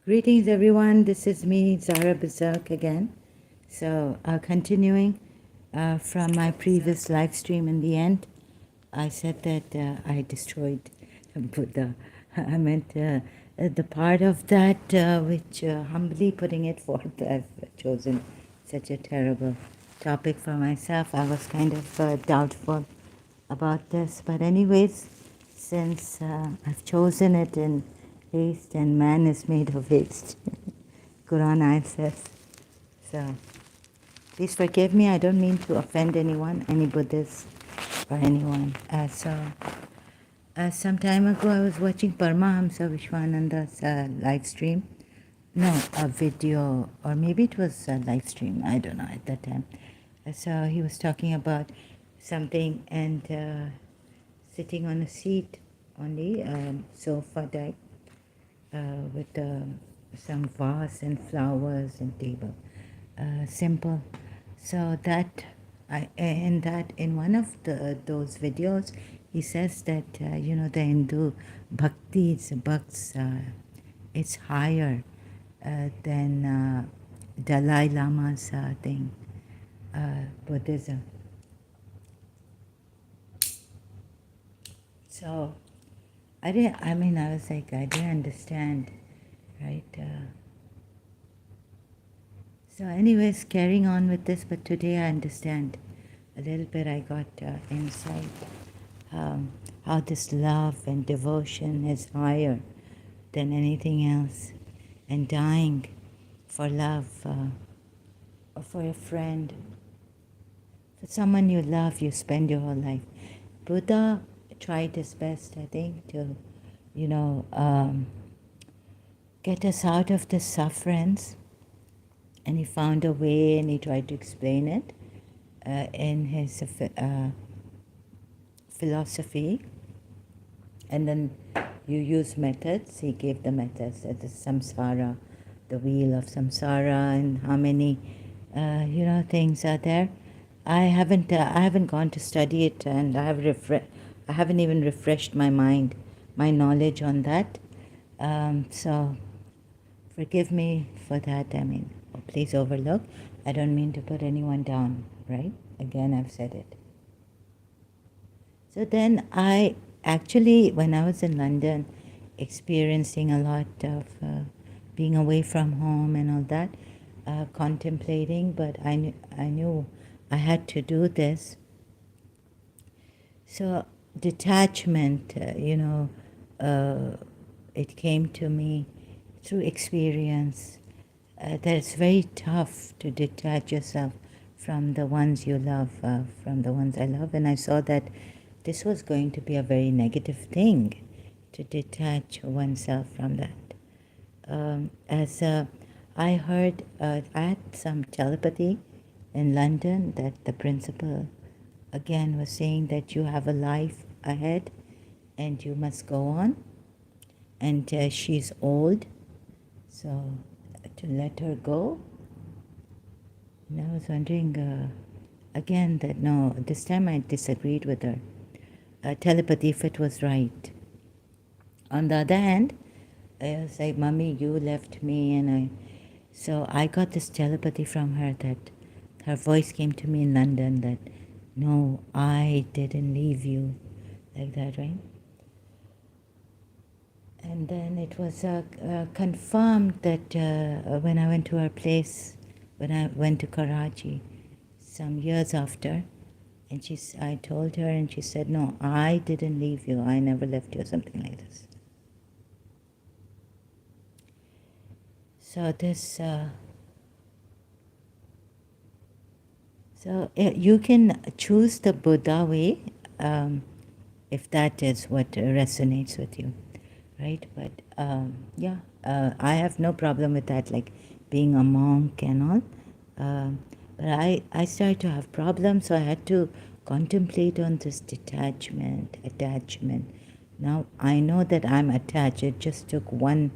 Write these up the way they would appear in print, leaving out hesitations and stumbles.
Greetings, everyone. This is me, Zara Berserk, again. So, continuing from my previous live stream, in the end, I said that I destroyed Buddha. I meant the part of that which, humbly putting it forth, I've chosen such a terrible topic for myself. I was kind of doubtful about this, but anyways, since I've chosen it in haste and man is made of haste, Quran I says. So please forgive me, I don't mean to offend anyone, any Buddhist or anyone. Some time ago I was watching Paramahamsa Vishwananda's live stream. No, a video, or maybe it was a live stream, I don't know at that time. So he was talking about something and sitting on a seat only, sofa type, with some vase and flowers and table. Simple. So that in one of those videos, he says that the Hindu bhakti, it's higher than Dalai Lama's thing, Buddhism. So I was like, I didn't understand, right? So anyways, carrying on with this, but today I understand a little bit. I got insight how this love and devotion is higher than anything else, and dying for love, or for a friend, for someone you love, you spend your whole life. Buddha tried his best, I think, to, get us out of the sufferance, and he found a way, and he tried to explain it in his philosophy. And then you use methods. He gave the methods, the samsara, the wheel of samsara, and how many things are there. I haven't gone to study it, and I haven't even refreshed my knowledge on that. So forgive me for that. Please overlook. I don't mean to put anyone down, right? Again, I've said it. So then I actually, when I was in London, experiencing a lot of being away from home and all that, contemplating, but I knew I had to do this. So detachment, it came to me through experience. That it's very tough to detach yourself from the ones you love, from the ones I love. And I saw that this was going to be a very negative thing, to detach oneself from that. I heard, I had some telepathy in London that the principal, again, was saying that you have a life ahead and you must go on. And she's old, so to let her go. And I was wondering, again, that no, this time I disagreed with her. Telepathy, if it was right. On the other hand, I was like, Mommy, you left me, so I got this telepathy from her that her voice came to me in London that, no, I didn't leave you, like that, right? And then it was confirmed that when I went to her place, when I went to Karachi, some years after, and I told her, and she said, no, I didn't leave you, I never left you, something like this. So this, you can choose the Buddha way, if that is what resonates with you, right? But I have no problem with that, like being a monk and all. But I started to have problems, so I had to contemplate on this detachment, attachment. Now I know that I'm attached. It just took one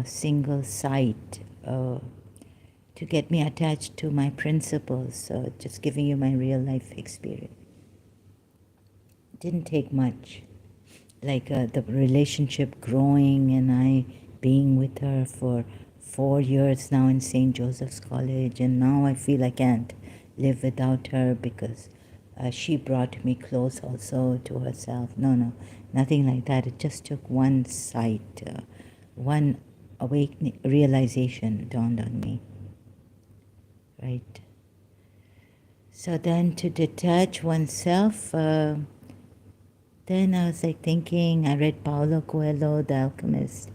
single sight to get me attached to my principles. So just giving you my real life experience. It didn't take much. Like the relationship growing, and I being with her for 4 years now in St. Joseph's College, and now I feel I can't live without her because she brought me close also to herself. No, nothing like that. It just took one sight, one awakening, realization dawned on me, right? So then to detach oneself, then I was like thinking, I read Paulo Coelho, The Alchemist.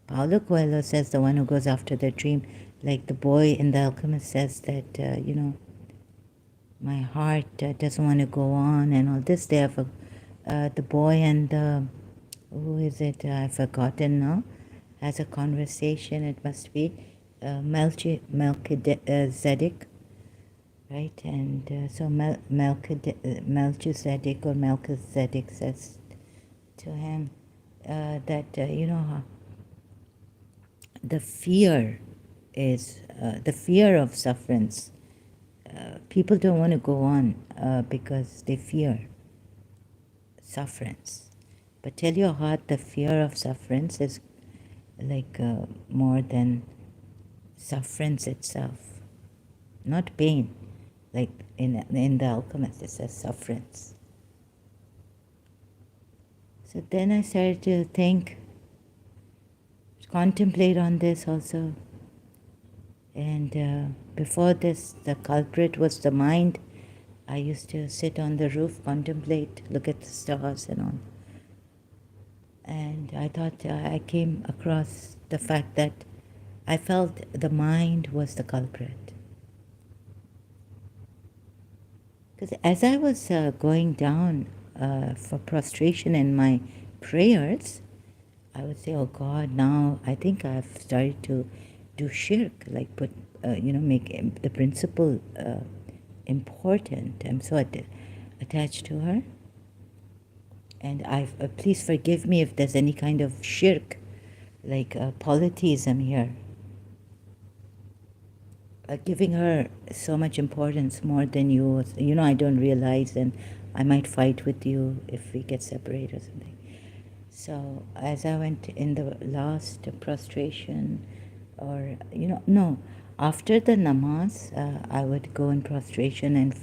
Paulo Coelho says the one who goes after their dream, like the boy in The Alchemist says that, my heart doesn't want to go on and all this. They have the boy and who is it? I've forgotten now. Has a conversation. It must be Melchizedek, right? And so Melchizedek or Melchizedek says to him that the fear is the fear of sufferance. People don't want to go on because they fear sufferance. But tell your heart, the fear of sufferance is like more than sufferance itself, not pain. Like in The Alchemist, it says sufferance. So then I started to think, contemplate on this also. And before this, the culprit was the mind. I used to sit on the roof, contemplate, look at the stars and all. And I thought I came across the fact that I felt the mind was the culprit. Because as I was going down for prostration in my prayers, I would say, oh God, now I think I've started to do shirk, like put, make the principle important. I'm so attached to her. And please forgive me if there's any kind of shirk, like polytheism here. Giving her so much importance more than you. I don't realize, and I might fight with you if we get separated or something. So as I went in the last prostration, or no, after the namaz, I would go in prostration and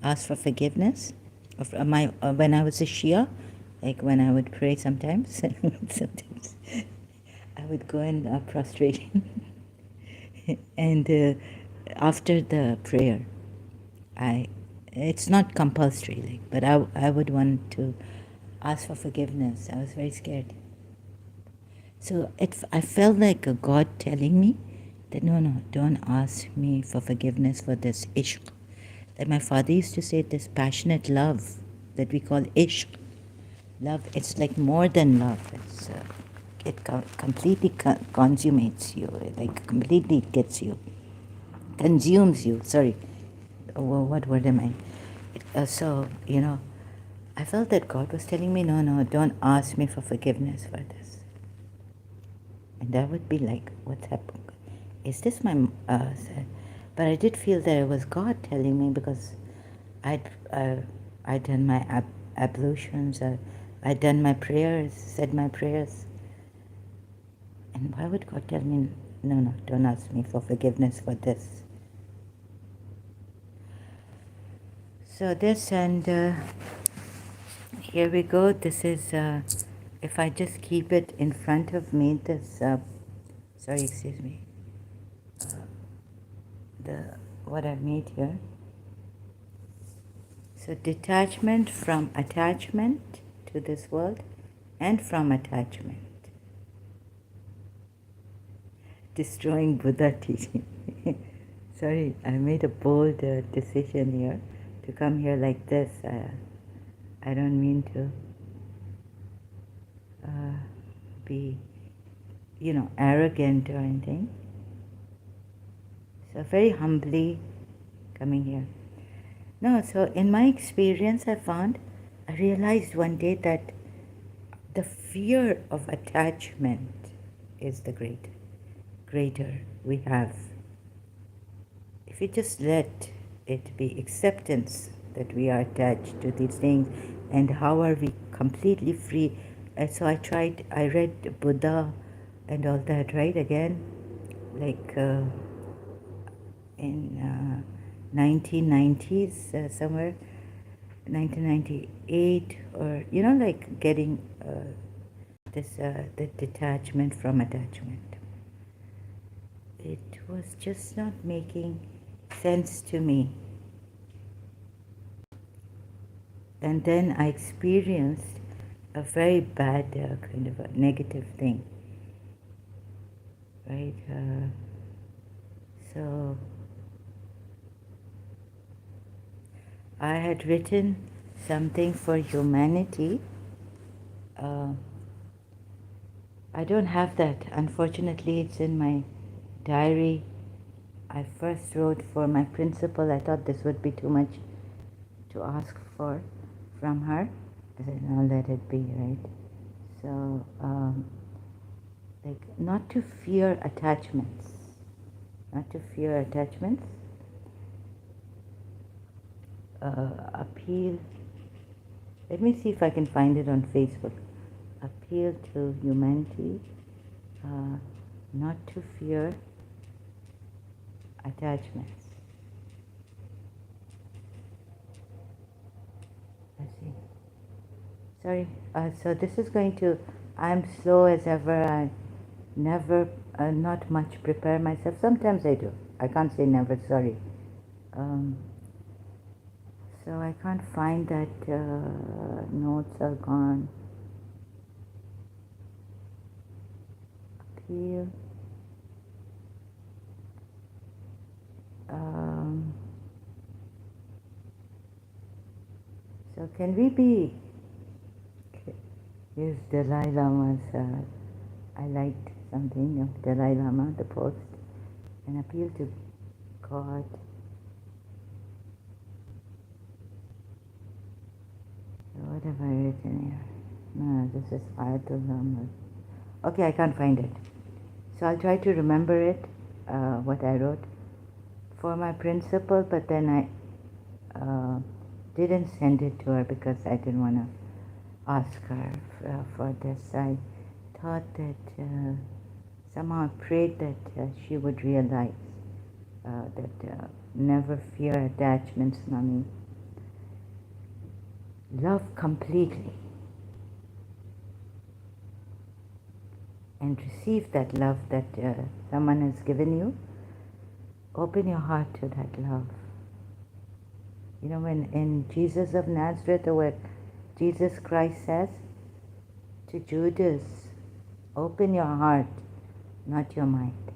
ask for forgiveness of when I was a Shia, like when I would pray sometimes. Sometimes I would go in prostration, and after the prayer, it's not compulsory, but I would want to ask for forgiveness. I was very scared. So I felt like a God telling me that no, don't ask me for forgiveness for this ishq. That my father used to say, this passionate love that we call ishq. Love, it's like more than love. It completely consummates you, like completely gets you, consumes you. Sorry, what word am I? I felt that God was telling me, no, don't ask me for forgiveness for this. And I would be like, what's happened? Is this my... but I did feel that it was God telling me, because I'd done my ablutions, I'd done my prayers, said my prayers. And why would God tell me, no, don't ask me for forgiveness for this? So this, and here we go. This is, if I just keep it in front of me, this, excuse me, what I've made here. So detachment from attachment to this world, and from attachment. Destroying Buddha teaching. Sorry, I made a bold decision here to come here like this. I don't mean to be, arrogant or anything. So very humbly coming here. No, so in my experience, I realized one day that the fear of attachment is the greater we have. If we just let it be acceptance that we are attached to these things, and how are we completely free. So I read Buddha and all that, right? Again, like in 1990s, somewhere, 1998, or like getting the detachment from attachment. It was just not making sense to me. And then I experienced a very bad kind of a negative thing, right? So I had written something for humanity. I don't have that. Unfortunately, it's in my diary. I first wrote for my principal. I thought this would be too much to ask for from her. I said, no, let it be, right? So, like, not to fear attachments. Not to fear attachments. Appeal. Let me see if I can find it on Facebook. Appeal to humanity. Not to fear attachments. Let's see. Sorry. So this is going to. I'm slow as ever. I never, not much prepare myself. Sometimes I do. I can't say never. Sorry. So I can't find that. Notes are gone. Appeal. So can we be? Here's Dalai Lama's. I liked something of Dalai Lama, the post, an appeal to God. So what have I written here? No, this is Ayatollah Lama. Okay, I can't find it. So I'll try to remember it, what I wrote for my principal, but then I didn't send it to her because I didn't want to ask her for this. I thought that somehow I prayed that she would realize that never fear attachments, Mummy. Love completely and receive that love that someone has given you. Open your heart to that love. You know, when in Jesus of Nazareth, where Jesus Christ says to Judas, open your heart, not your mind.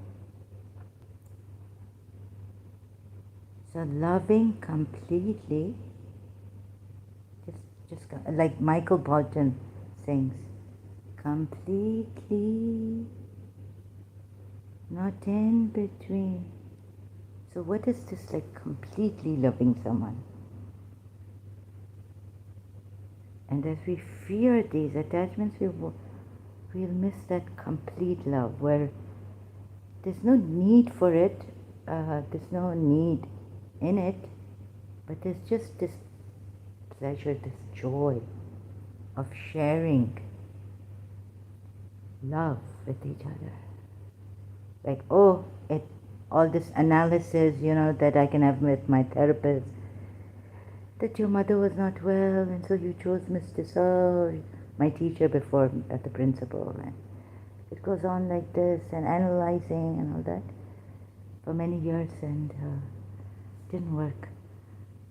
So loving completely, just like Michael Bolton sings, completely, not in between. So what is this, like completely loving someone? And as we fear these attachments, we'll miss that complete love where there's no need for it, there's no need in it, but there's just this pleasure, this joy of sharing love with each other. Like, all this analysis, that I can have with my therapist, that your mother was not well, and so you chose Mr. So, my teacher before at the principal, and it goes on like this, and analyzing and all that for many years, and didn't work.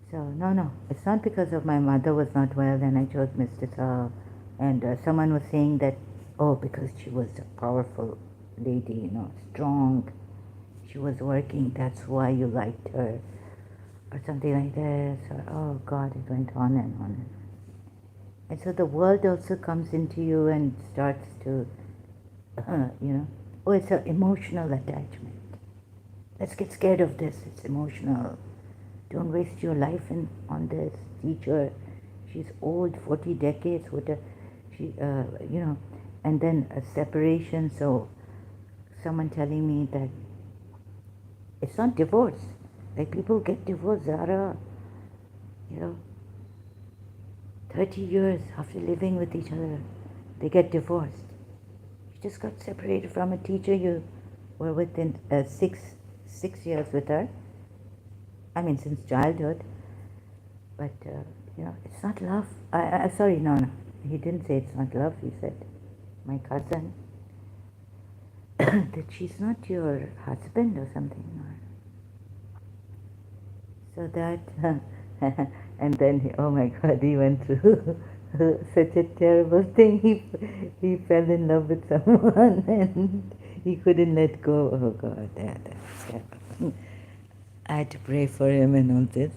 So no, it's not because of my mother was not well and I chose Mr. Saw, and someone was saying that, because she was a powerful lady, strong, she was working, that's why you liked her, or something like this, or oh God, it went on and on and on. And so the world also comes into you and starts to, it's an emotional attachment. Let's get scared of this, it's emotional. Don't waste your life on this teacher. She's old, 40 decades, and then a separation, so someone telling me that it's not divorce. Like people get divorced, Zara, 30 years after living with each other, they get divorced. just got separated from a teacher. You were within 6 years with her. I mean, since childhood. But, it's not love. Sorry, no. He didn't say it's not love. He said, my cousin, that she's not your husband or something. So that, and then, oh my God, he went through such a terrible thing. He fell in love with someone and he couldn't let go. Oh God, that's terrible. I had to pray for him and all this,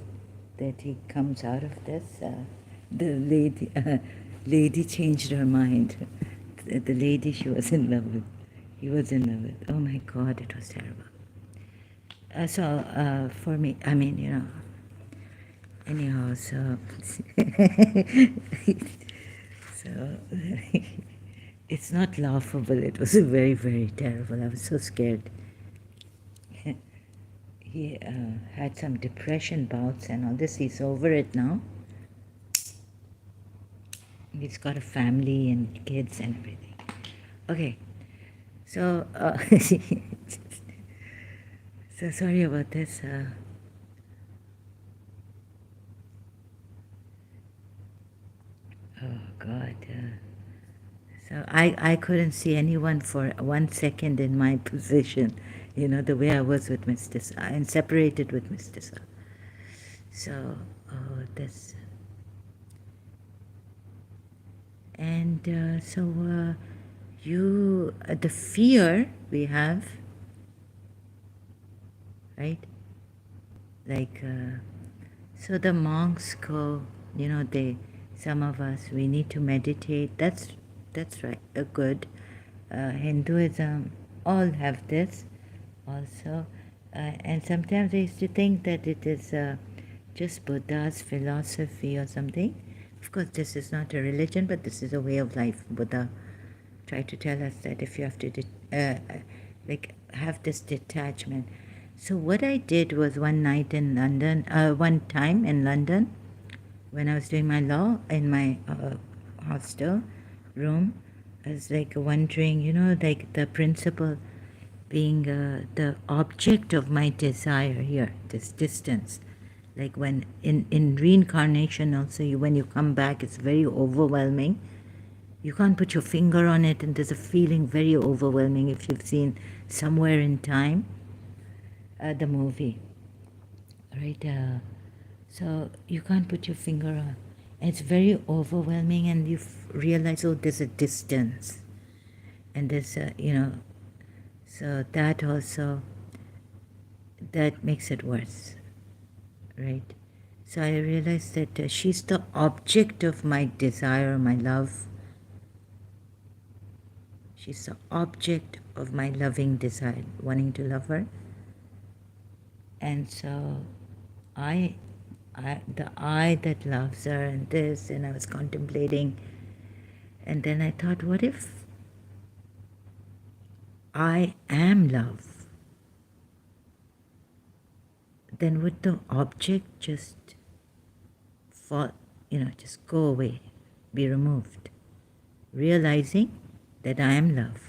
that he comes out of this. The lady changed her mind. The lady she was in love with, he was in love with. Oh my God, it was terrible. For me, I mean, anyhow, so it's not laughable. It was very, very terrible. I was so scared. He had some depression bouts and all this. He's over it now. He's got a family and kids and everything. Okay, so so sorry about this. Oh God. So I couldn't see anyone for 1 second in my position, the way I was with Mr. Sa and separated with Mr. Sa. So, this. And the fear we have, right? Like, so the monks go, some of us, we need to meditate. That's right, good. Hinduism, all have this also. And sometimes I used to think that it is just Buddha's philosophy or something. Of course, this is not a religion, but this is a way of life. Buddha tried to tell us that if you have to have this detachment. So what I did was one time in London, when I was doing my law in my hostel room, I was wondering, the principle being the object of my desire here, this distance. Like when in reincarnation also, when you come back, it's very overwhelming. You can't put your finger on it, and there's a feeling very overwhelming if you've seen Somewhere in Time, the movie, right? So you can't put your finger on. It's very overwhelming, and you realize, oh, there's a distance. And there's so that also, that makes it worse, right? So I realized that she's the object of my desire, my love. She's the object of my loving desire, wanting to love her. And so the I that loves her and this, and I was contemplating. And then I thought, what if I am love? Then would the object just fall, just go away, be removed, realizing that I am love.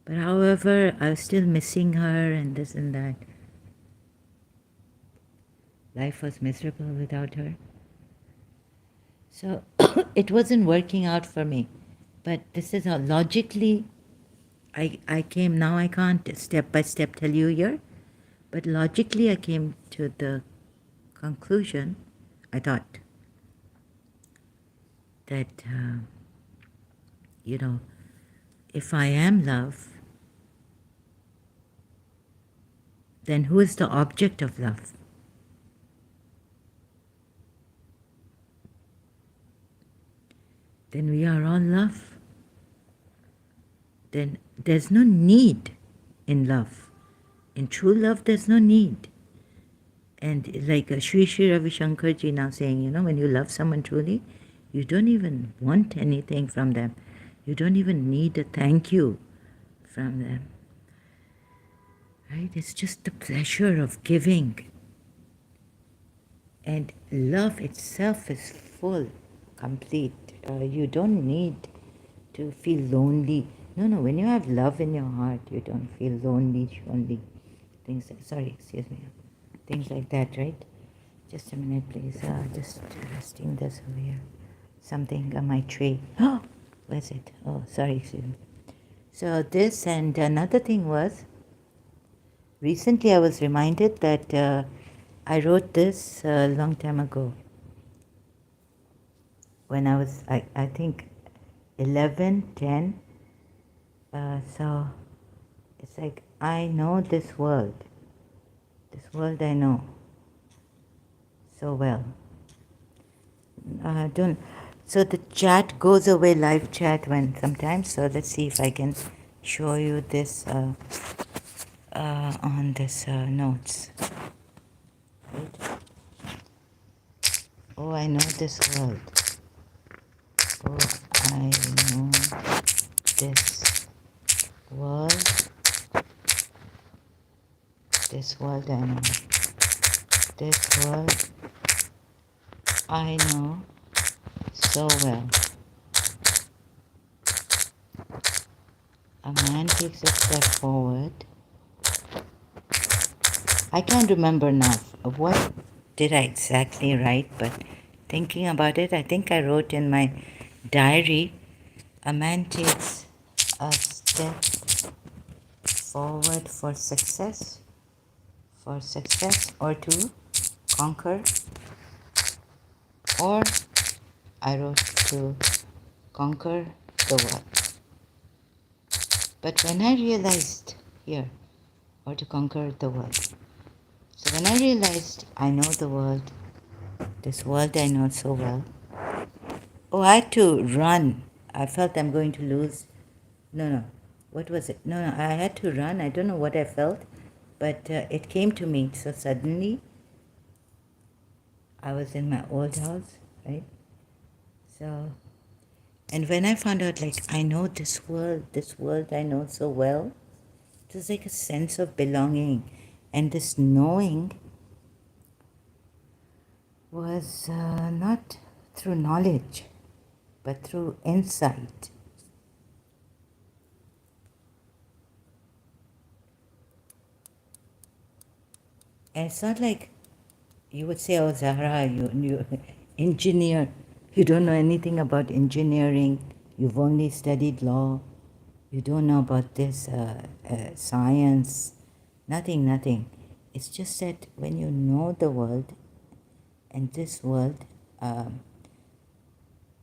But however, I was still missing her and this and that. Life was miserable without her. So it wasn't working out for me. But this is how logically I came. Now I can't step by step tell you here. But logically I came to the conclusion, I thought, that, if I am love, then who is the object of love? Then we are all love. Then there's no need in love. In true love, there's no need. And like Sri Sri Ravi Shankarji now saying, when you love someone truly, you don't even want anything from them. You don't even need a thank you from them. Right? It's just the pleasure of giving. And love itself is full, complete. you don't need to feel lonely. No, when you have love in your heart, you don't feel lonely, things like, sorry, excuse me, things like that, right? Just a minute, please. Just resting this over here. Something on my tray. Oh, where's it? Oh, sorry, excuse me. So this, and another thing was, recently I was reminded that I wrote this a long time ago when I was, I think, 11, 10. So it's like, I know this world. This world I know so well. Don't. So the chat goes away, live chat, when sometimes. So let's see if I can show you this on this notes. Right? Oh, I know this world. Oh, I know this world. This world I know. This world I know so well. A man takes a step forward. I can't remember now what did I exactly write, but thinking about it, I think I wrote in my diary, a man takes a step forward for success or to conquer, or I wrote to conquer the world. But when I realized here, or to conquer the world. So when I realized I know the world, this world I know so well, oh, I had to run. I felt I'm going to lose. No. What was it? No. I had to run. I don't know what I felt, but it came to me so suddenly. I was in my old house, right? So, and when I found out, like, I know this world I know so well, it was like a sense of belonging. And this knowing was not through knowledge, but through insight. And it's not like you would say, oh, Zahra, you engineer. You don't know anything about engineering. You've only studied law. You don't know about this science. Nothing. It's just that when you know the world, and this world,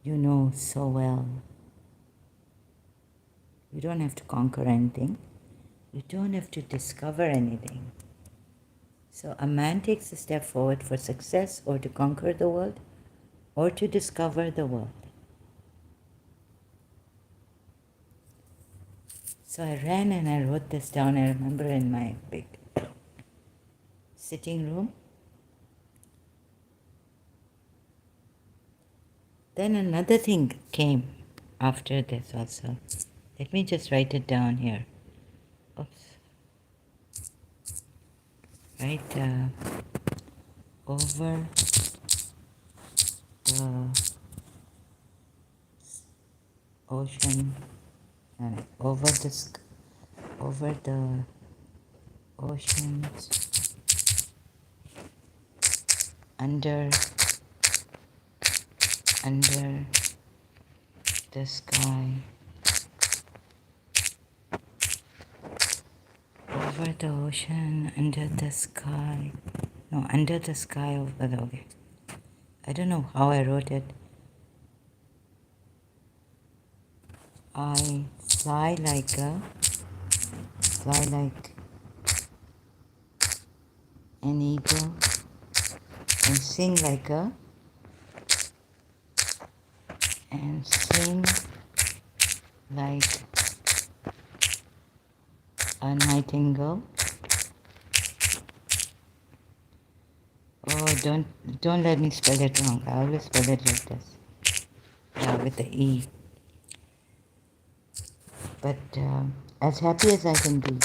you know so well. You don't have to conquer anything. You don't have to discover anything. So a man takes a step forward for success, or to conquer the world, or to discover the world. So I ran and I wrote this down. I remember in my big sitting room. Then another thing came after this also. Let me just write it down here. Oops. Right over the ocean, over the oceans, under the sky, over the ocean, under the sky. No, under the sky, over the, okay. I don't know how I wrote it. I fly like an eagle, and sing like a nightingale. Oh, don't let me spell it wrong. I always spell it like this. Yeah, with the E. But as happy as I can be,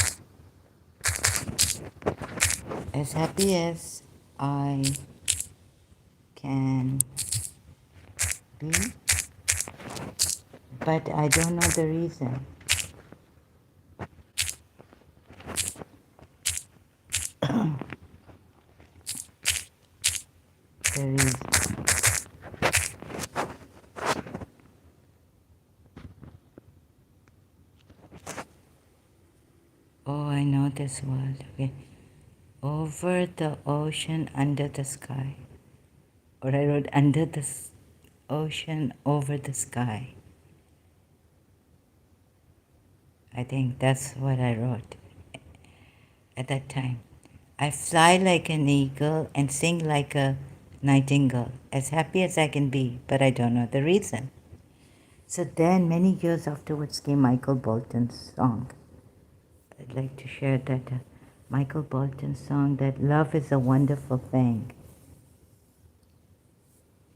as happy as I can be, but I don't know the reason. The reason. Oh, I know this word. Okay. Over the ocean, under the sky. Or I wrote under the ocean, over the sky. I think that's what I wrote at that time. I fly like an eagle and sing like a nightingale, as happy as I can be, but I don't know the reason. So then, many years afterwards, came Michael Bolton's song. I'd like to share that Michael Bolton song, that love is a wonderful thing.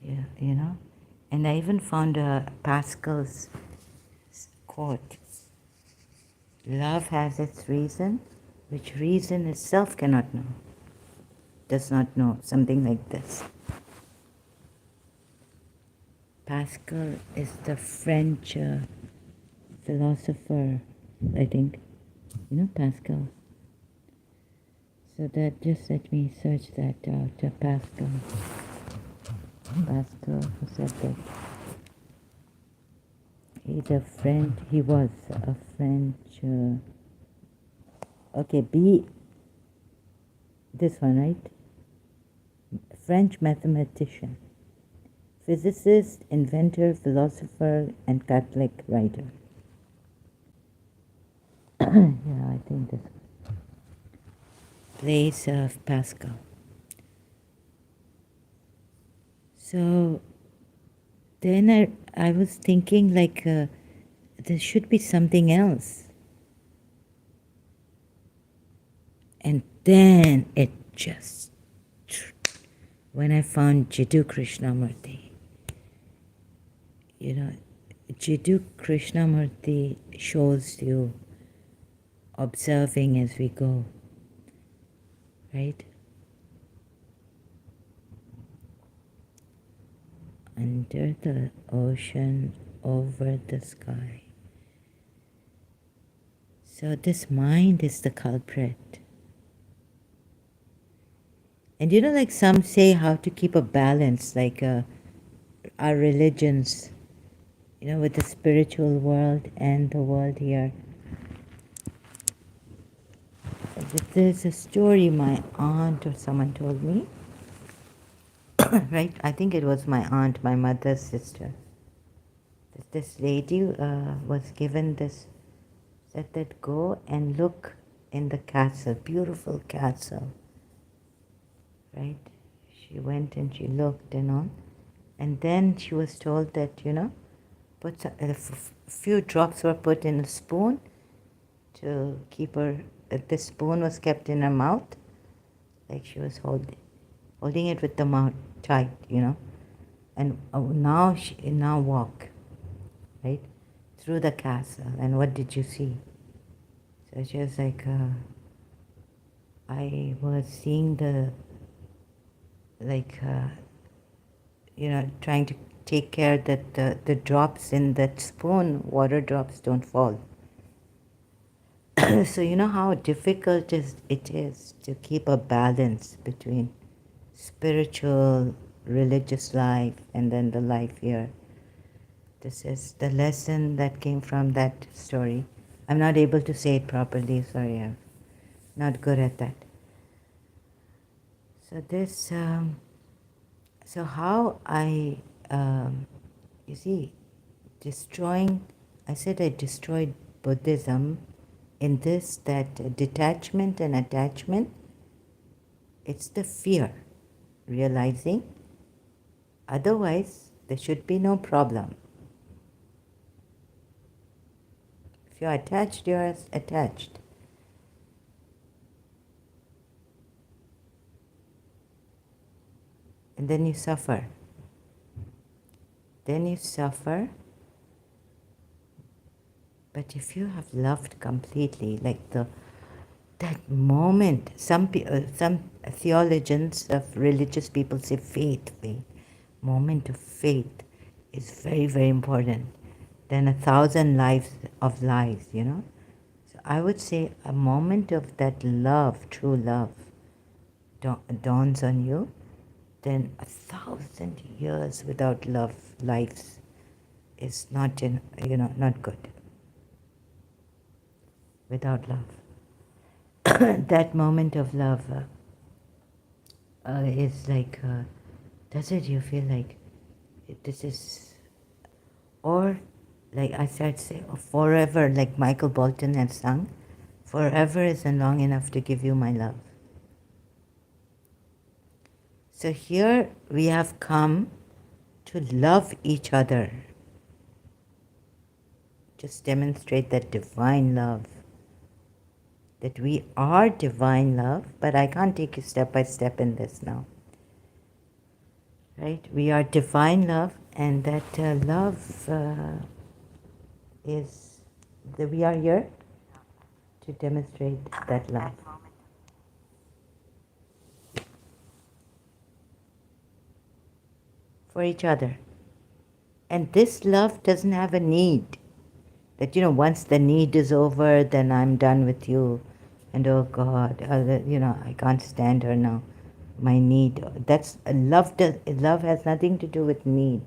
Yeah, you know? And I even found Pascal's quote. Love has its reason, which reason itself cannot know, does not know, something like this. Pascal is the French philosopher, I think. You know Pascal? So that, just let me search that out. Pascal. Pascal, who said that? He was a French, okay, this one, right? French mathematician, physicist, inventor, philosopher, and Catholic writer. Yeah, I think this place of Pascal. So then I was thinking like there should be something else. And then it just, when I found Jiddu Krishnamurti, you know, Jiddu Krishnamurti shows you observing as we go, right? Under the ocean, over the sky. So this mind is the culprit. And you know, like some say how to keep a balance, like our religions, you know, with the spiritual world and the world here. There's a story my aunt or someone told me, right? I think it was my aunt, my mother's sister. This lady was given this, said that go and look in the castle, beautiful castle, right? She went and she looked and all. And then she was told that, you know, a few drops were put in a spoon to keep her, the spoon was kept in her mouth, like she was holding it with the mouth tight, you know. And now walk, right, through the castle. And what did you see? So she was like, I was seeing you know, trying to take care that the drops in that spoon, water drops, don't fall. So you know how difficult it is to keep a balance between spiritual, religious life and then the life here. This is the lesson that came from that story. I'm not able to say it properly, sorry, I'm not good at that. So this, so how I, you see, I said I destroyed Buddhism in this, that detachment and attachment, it's the fear, realizing otherwise there should be no problem. If you're attached, you're attached. And then you suffer. But if you have loved completely, like that moment, some theologians of religious people say faith. Moment of faith is very, very important. than 1,000 lives of lies, you know. So I would say a moment of that love, true love, dawns on you, then 1,000 years without love, lives is not not good. Without love, that moment of love is like, does it? You feel like this is, or like I said, say forever, like Michael Bolton has sung, forever isn't long enough to give you my love. So here we have come to love each other, just demonstrate that divine love, that we are divine love, but I can't take you step by step in this now. Right? We are divine love, and that love is that we are here to demonstrate that love. For each other. And this love doesn't have a need. That, once the need is over, then I'm done with you. And oh God, I can't stand her now. My need. That's love. Love has nothing to do with need.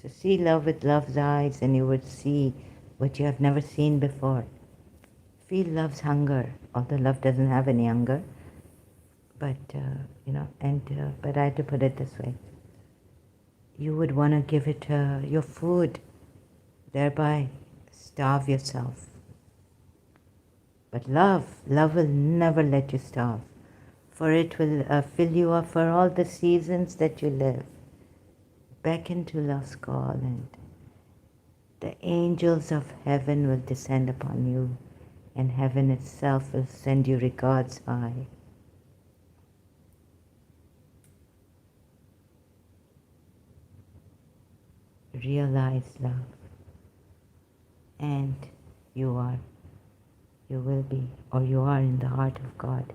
So see love with love's eyes, and you would see what you have never seen before. Feel love's hunger, although love doesn't have any hunger. But but I had to put it this way. You would want to give it your food, thereby starve yourself. But love will never let you starve, for it will fill you up for all the seasons that you live. Beckon to love's call, and the angels of heaven will descend upon you, and heaven itself will send you regards high. Realize love, and you will be, or you are in the heart of God.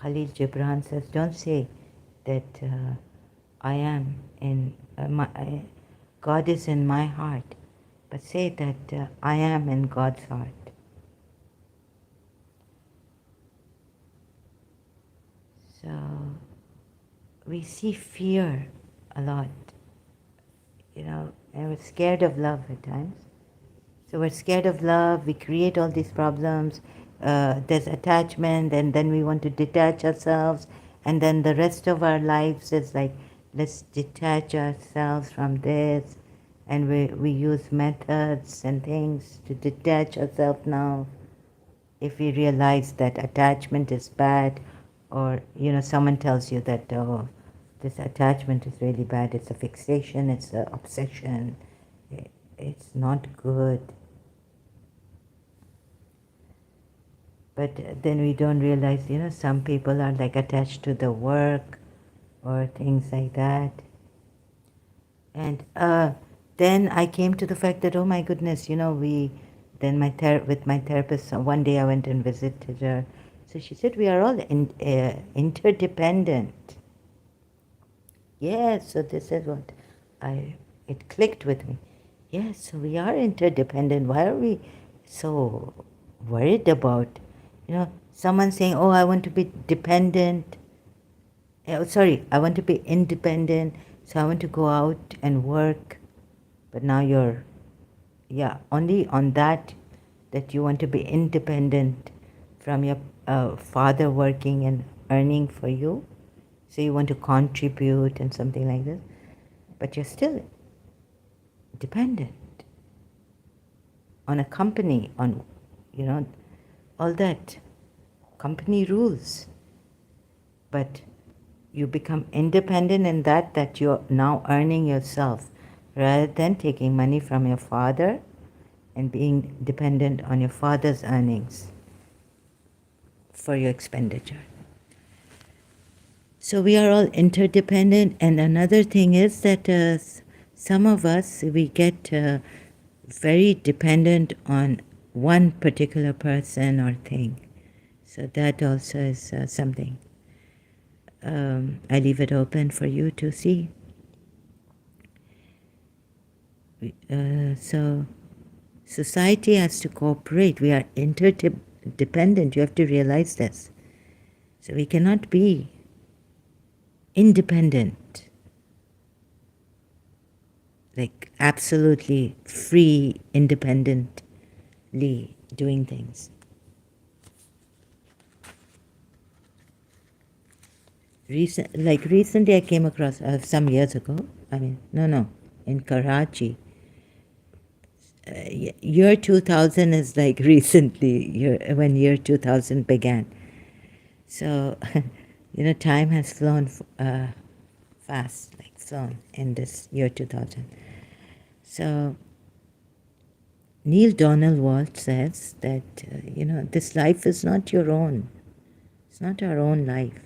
Khalil Gibran says, don't say that I am in, God is in my heart, but say that I am in God's heart. So we see fear a lot, and we're scared of love at times. So we're scared of love, we create all these problems, there's attachment, and then we want to detach ourselves, and then the rest of our lives is like, let's detach ourselves from this, and we use methods and things to detach ourselves now. If we realize that attachment is bad, or someone tells you that, oh, this attachment is really bad, it's a fixation, it's an obsession, it's not good. But then we don't realize, some people are like attached to the work or things like that. And then I came to the fact that, oh my goodness, then with my therapist, one day I went and visited her. So she said, we are all interdependent. Yes, so this is what it clicked with me. Yes, so we are interdependent. Why are we so worried about, someone saying, oh, I want to be dependent. I want to be independent, so I want to go out and work. But now you're, only on that you want to be independent from your father working and earning for you. So you want to contribute and something like this. But you're still dependent on a company, on, all that. Company rules. But you become independent in that you're now earning yourself, rather than taking money from your father and being dependent on your father's earnings for your expenditure. So we are all interdependent, and another thing is that some of us, we get very dependent on one particular person or thing. So that also is something. I leave it open for you to see. So society has to cooperate. We are interdependent. You have to realize this. So we cannot be independent, like absolutely free, independently doing things. Recently I came across, some years ago, in Karachi. Year 2000 is like recently, when year 2000 began. So, time has flown fast, like flown in this year 2000. So, Neil Donald Walsh says that, this life is not your own. It's not our own life,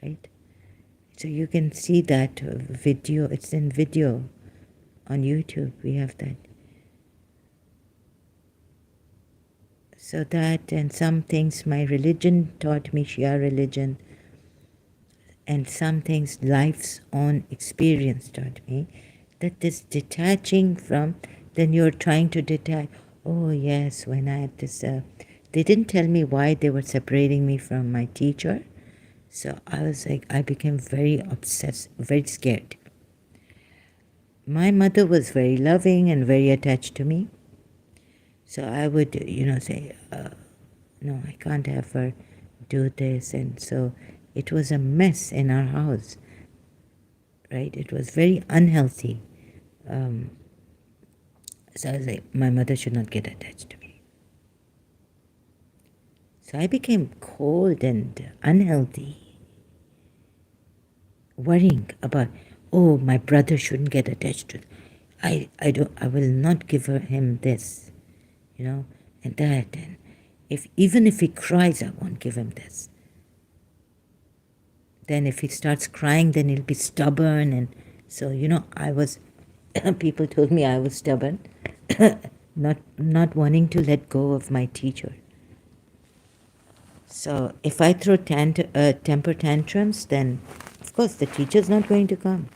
right? So you can see that video, it's in video on YouTube, we have that. So that, and some things my religion taught me, Shia religion, and some things life's own experience taught me, that this detaching from, then you're trying to detach. Oh yes, when I had this, they didn't tell me why they were separating me from my teacher. So I was like, I became very obsessed, very scared. My mother was very loving and very attached to me. So I would, say, no, I can't have her do this. And so it was a mess in our house, right? It was very unhealthy. So I was like, my mother should not get attached to me. So I became cold and unhealthy, worrying about, oh, my brother shouldn't get attached to. I will not give him this, and that, and even if he cries, I won't give him this. Then if he starts crying, then he'll be stubborn, and so I was. People told me I was stubborn, not wanting to let go of my teacher. So if I throw temper tantrums, then of course the teacher's not going to come,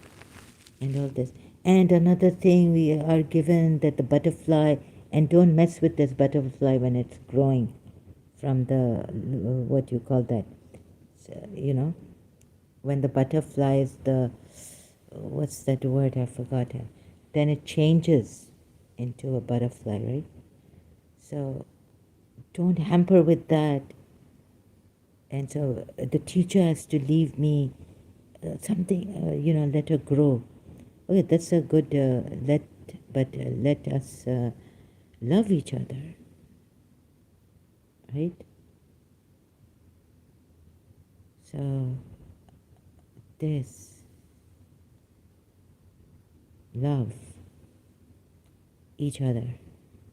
and all this. And another thing, we are given that the butterfly, and don't mess with this butterfly when it's growing from the, what you call that, so, when the butterfly is the, what's that word, I forgot it, then it changes into a butterfly, right? So don't hamper with that. And so the teacher has to leave me something, let her grow. Okay, that's a good, let us love each other, right? So this, love each other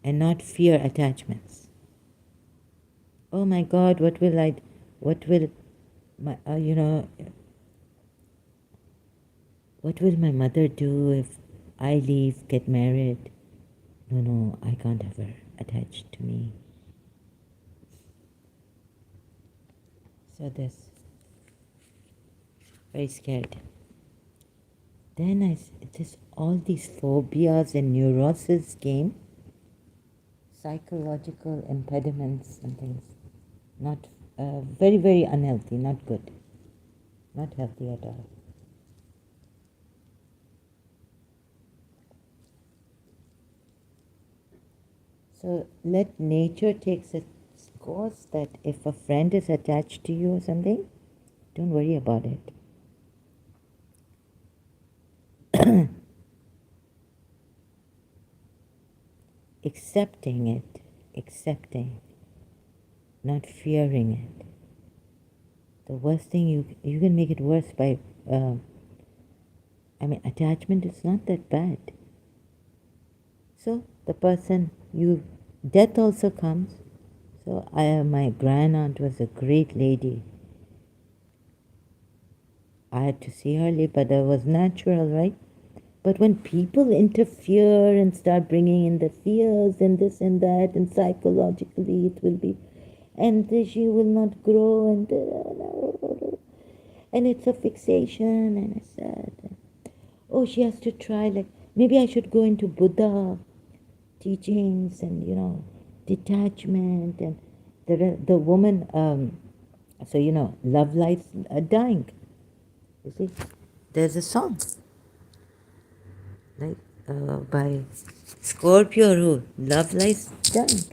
and not fear attachments. Oh my God, what will my, what will my mother do if I leave, get married? No, I can't have her attached to me. So this, very scared. Then all these phobias and neuroses came, psychological impediments and things, not very, very unhealthy, not good, not healthy at all. So let nature take its course, that if a friend is attached to you or something, don't worry about it. Accepting, not fearing it. The worst thing, you can make it worse by, attachment is not that bad. So the person, death also comes. So my grandaunt was a great lady. I had to see her leave, but that was natural, right? But when people interfere and start bringing in the fears and this and that, and psychologically it will be, and she will not grow, and and it's a fixation. And I said, oh, she has to try, like, maybe I should go into Buddha teachings and, detachment. And the woman, so, love lies dying. You see, there's a song, like, by Scorpio who love lies dying.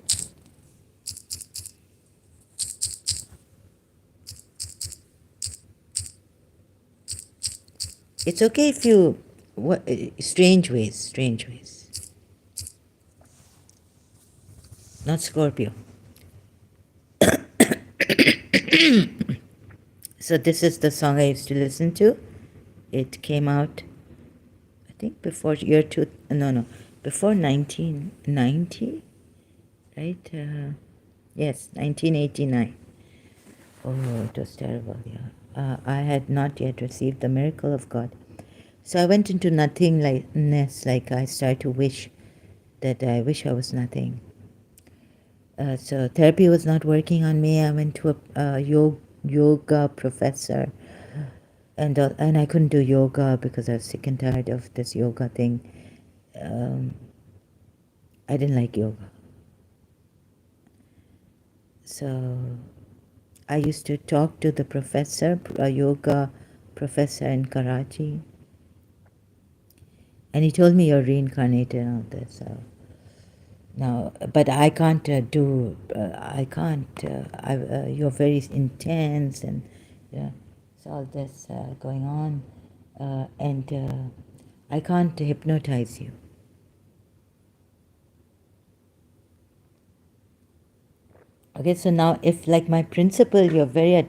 It's okay if you, strange ways, not Scorpio. So this is the song I used to listen to. It came out, I think, before year two. No, before 1990, right? Yes, 1989. Oh, it was terrible. Yeah, I had not yet received the miracle of God, so I went into nothingness. Like I started to wish that I wish I was nothing. So therapy was not working on me. I went to a yoga professor, and I couldn't do yoga because I was sick and tired of this yoga thing. I didn't like yoga, so I used to talk to the professor, a yoga professor in Karachi, and he told me you're reincarnated and all this. So now, but I can't do. I can't. You're very intense, and yeah, it's all this going on, and I can't hypnotize you. Okay, so now if like my principal, you're very,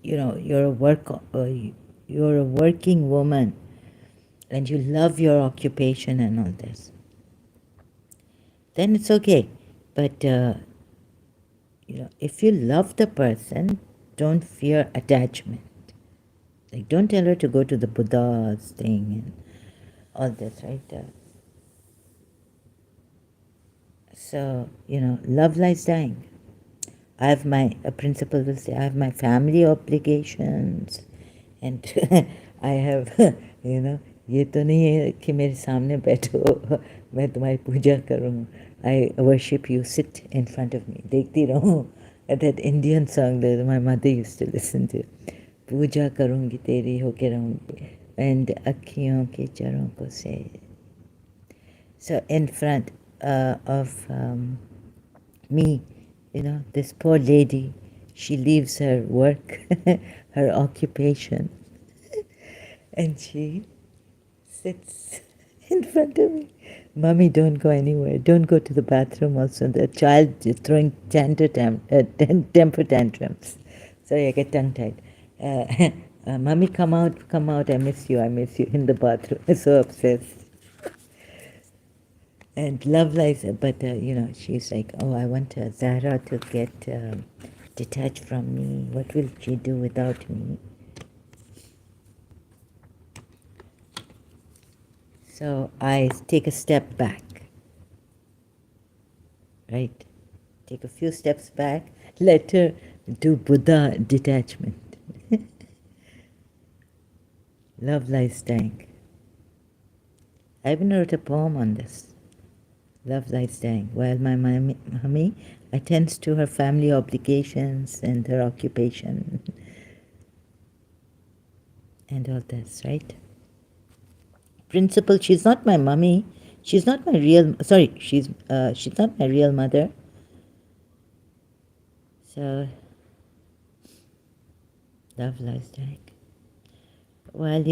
you're you're a working woman, and you love your occupation and all this, then it's okay. But if you love the person, don't fear attachment. Like, don't tell her to go to the Buddha's thing and all this, right? So, love lies dying. I have a principal will say, I have my family obligations, and I have, ये तो नहीं है कि मेरे सामने बैठो मैं तुम्हारी पूजा करूँ. I worship you, sit in front of me, देखती रहूँ. That Indian song that my mother used to listen to. पूजा करूँगी तेरी होके रहूँगी and अखियों के चरों को से. So in front of me, this poor lady, she leaves her work, her occupation, and she sits in front of me. Mommy, don't go anywhere. Don't go to the bathroom also. The child is throwing temper tantrums. Sorry, I get tongue-tied. Mommy, come out. I miss you in the bathroom. I'm so obsessed. And love lies, but she's like, oh, I want Zahra to get detached from me. What will she do without me? So I take a step back, right? Take a few steps back, let her do Buddha detachment. Love lies dying. I even wrote a poem on this. Love lies dying. While my mommy attends to her family obligations and her occupation and all this, right? Principal, she's not my mummy. She's not my real. Sorry, she's not my real mother. So, love lies dying. Well,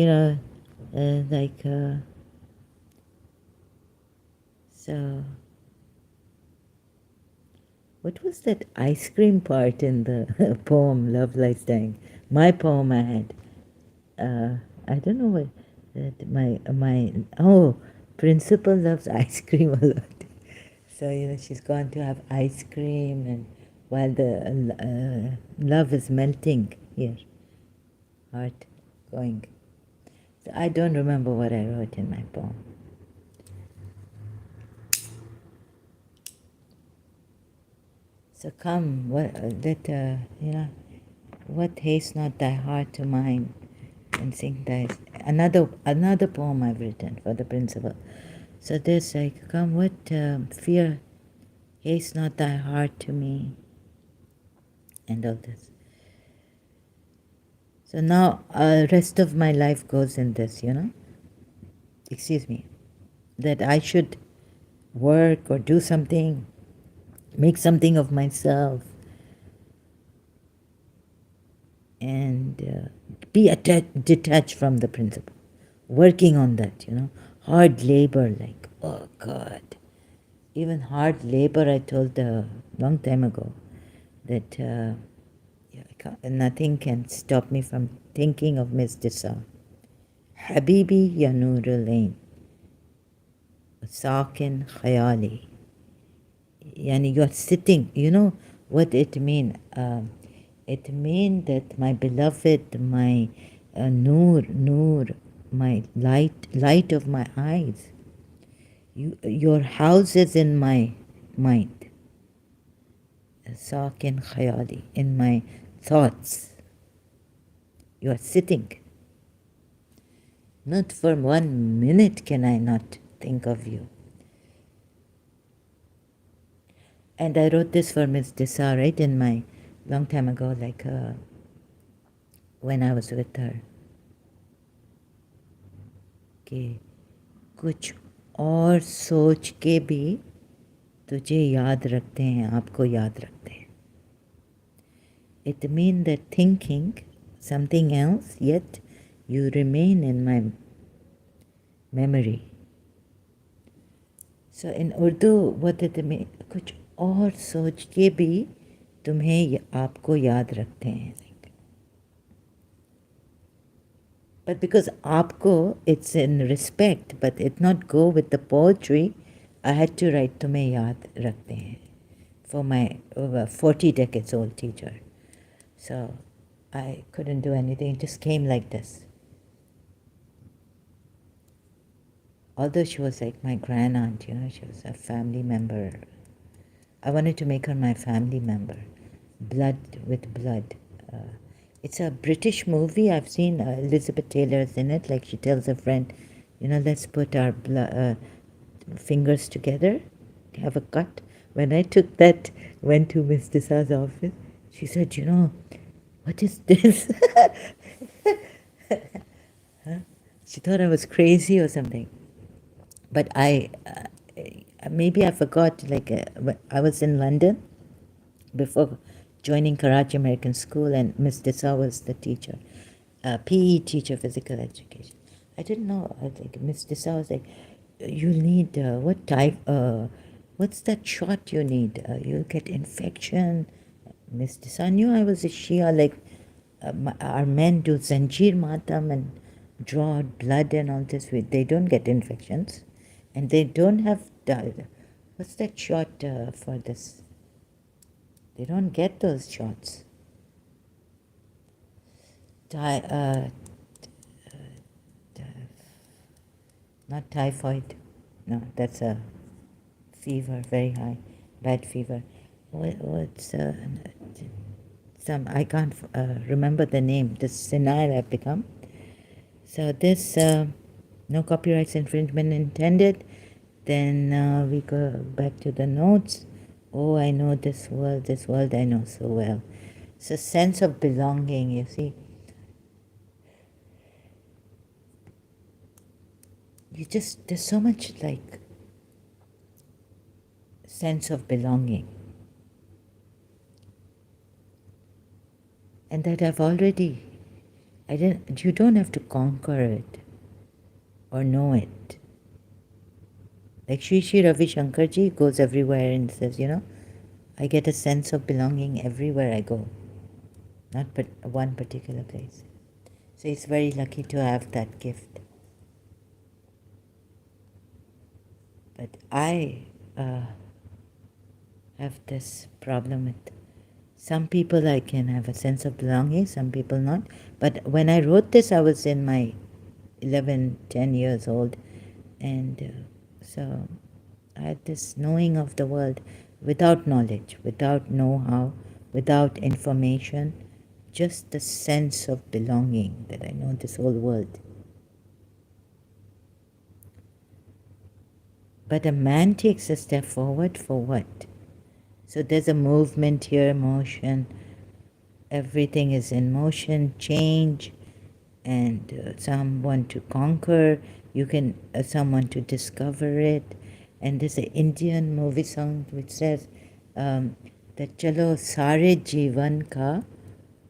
so. What was that ice cream part in the poem "Love Lies Dying"? My poem I had. I don't know what that my principal loves ice cream a lot. So she's gone to have ice cream, and while the love is melting here, heart going. So I don't remember what I wrote in my poem. So come, What haste not thy heart to mine, and sing thy another poem I've written for the principal. So this like, come what fear haste not thy heart to me, and all this. So now rest of my life goes in this, excuse me, that I should work or do something, make something of myself, and be detached from the principle. Working on that, hard labor, like, oh God. Even hard labor, I told a long time ago that nothing can stop me from thinking of Miss Disa. Habibi ya Noor al-Ain, Sakin Khayali. Yani you're sitting, you know what it mean? It mean that my beloved, my Noor, my light of my eyes, your house is in my mind. Sakin Khayali, in my thoughts. You are sitting. Not for 1 minute can I not think of you. And I wrote this for Miss Desa, right, in my long time ago, like when I was with her. कि कुछ और सोच के भी तुझे याद रखते हैं, आपको याद रखते हैं. It means that thinking something else, yet you remain in my memory. So in Urdu, what it mean? कुछ और सोच के भी तुम्हें आपको याद रखते हैं. But because aapko, it's in respect, but it not go with the poetry, I had to write tumhe yaad rakhte hain for my over 40 decades old teacher. So I couldn't do anything, it just came like this. Although she was like my grandaunt, she was a family member. I wanted to make her my family member, blood with blood. It's a British movie. I've seen Elizabeth Taylor's in it. Like she tells a friend, let's put our fingers together, have a cut. When I took that, went to Miss Desa's office, she said, what is this? She thought I was crazy or something. But maybe I forgot, like I was in London before joining Karachi American School, and Miss Desa was the teacher, PE teacher, physical education. I didn't know. I think Miss Desa was like, "You need what type? What's that shot you need? You'll get infection." Miss Desa knew I was a Shia. Like our men do zanjir matam and draw blood and all this. They don't get infections, and they don't have. What's that shot for this? They don't get those shots. Not typhoid. No, that's a fever, very high, bad fever. What's some? I can't remember the name. This senile I've become. So this no copyrights infringement intended. Then we go back to the notes. Oh, I know this world I know so well. It's a sense of belonging, you see. There's so much like sense of belonging. And that you don't have to conquer it or know it. Like Sri Ravi Shankar ji goes everywhere and says, I get a sense of belonging everywhere I go, not but one particular place. So he's very lucky to have that gift. But I have this problem with some people. I can have a sense of belonging, some people not. But when I wrote this, I was in my 10 years old, and so I had this knowing of the world without knowledge, without know-how, without information, just the sense of belonging, that I know this whole world. But a man takes a step forward for what? So there's a movement here, motion. Everything is in motion, change, and someone to conquer. You can, someone to discover it. And there's an Indian movie song which says that चलो सारे जीवन का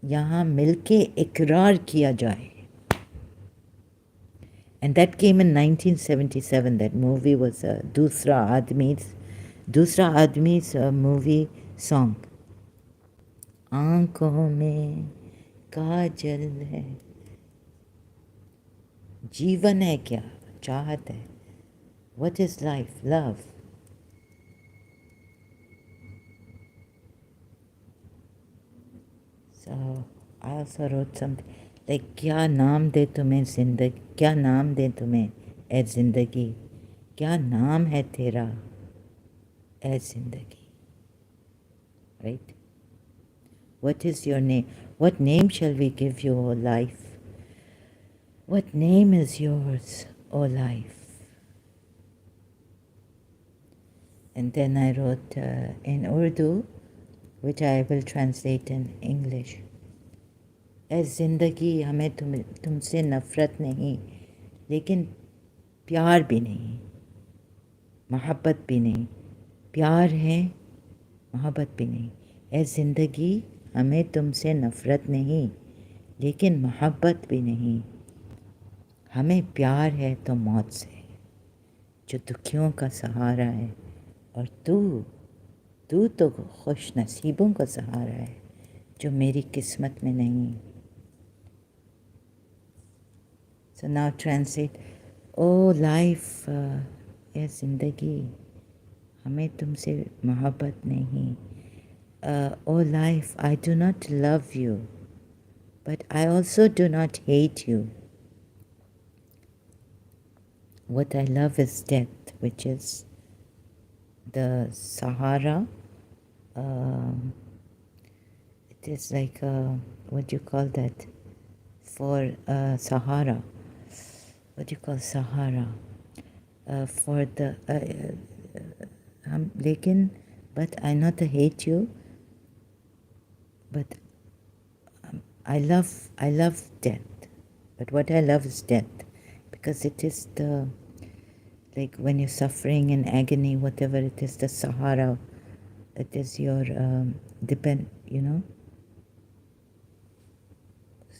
यहाँ मिलके इकरार किया जाए. And that came in 1977. That movie was Dusra Aadmi's movie song. आंखों में काजल है, जीवन है क्या, चाहत है. What is life? Love. So I also wrote something like क्या नाम दे तुम्हें जिंदगी, क्या नाम दे तुम्हें ए जिंदगी, क्या नाम है तेरा ए जिंदगी. Right? What is your name? What name shall we give you, O life? What name is yours, O life? And then I wrote in Urdu, which I will translate in English. ए ज़िंदगी हमें तुमसे नफ़रत नहीं, लेकिन प्यार भी नहीं, मोहब्बत भी नहीं. प्यार है, मोहब्बत भी नहीं. ए ज़िंदगी हमें तुमसे नफ़रत नहीं, लेकिन मोहब्बत भी नहीं. हमें प्यार है तो मौत से, जो दुखियों का सहारा है. और तू तो खुश नसीबों का सहारा है, जो मेरी किस्मत में नहीं. So now translate. Oh life, ये ज़िंदगी हमें तुमसे मोहब्बत नहीं. Oh life, I do not love you, but I also do not hate you. What I love is death, which is the Sahara. It is like what do you call that? For Sahara. What do you call Sahara? For the lekin, but I not hate you. But I love death. But what I love is death, because it is the, like when you're suffering in agony, whatever it is, the Sahara. It is your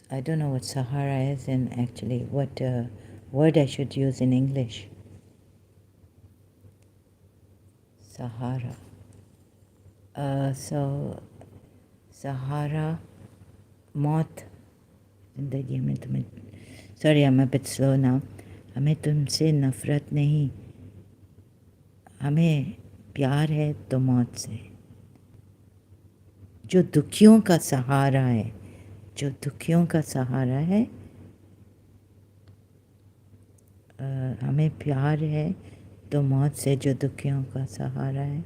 I don't know what Sahara is in actually, what word I should use in English. Sahara. So Sahara, मौत, जिंदगी में तुम्हें, sorry I'm a bit slow now. हमें तुमसे नफ़रत नहीं, हमें प्यार है तो मौत से, जो दुखियों का सहारा है, जो दुखियों का सहारा है. हमें प्यार है तो मौत से, जो दुखियों का सहारा है.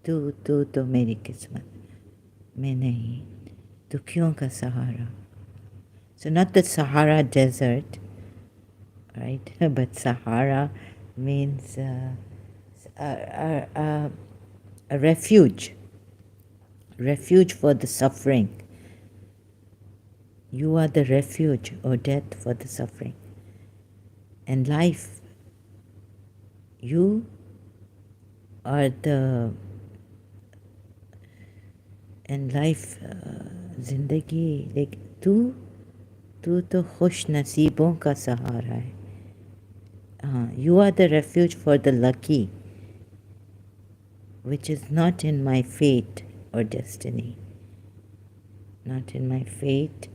तू तो मेरी किस्मत में नहीं, दुखियों का सहारा. So not the Sahara Desert, right? But Sahara means a refuge for the suffering. You are the refuge, or death, for the suffering. And life, you are the, and life, जिंदगी, like तू तो खुश नसीबों का सहारा है. You are the refuge for the lucky, which is not in my fate or destiny. Not in my fate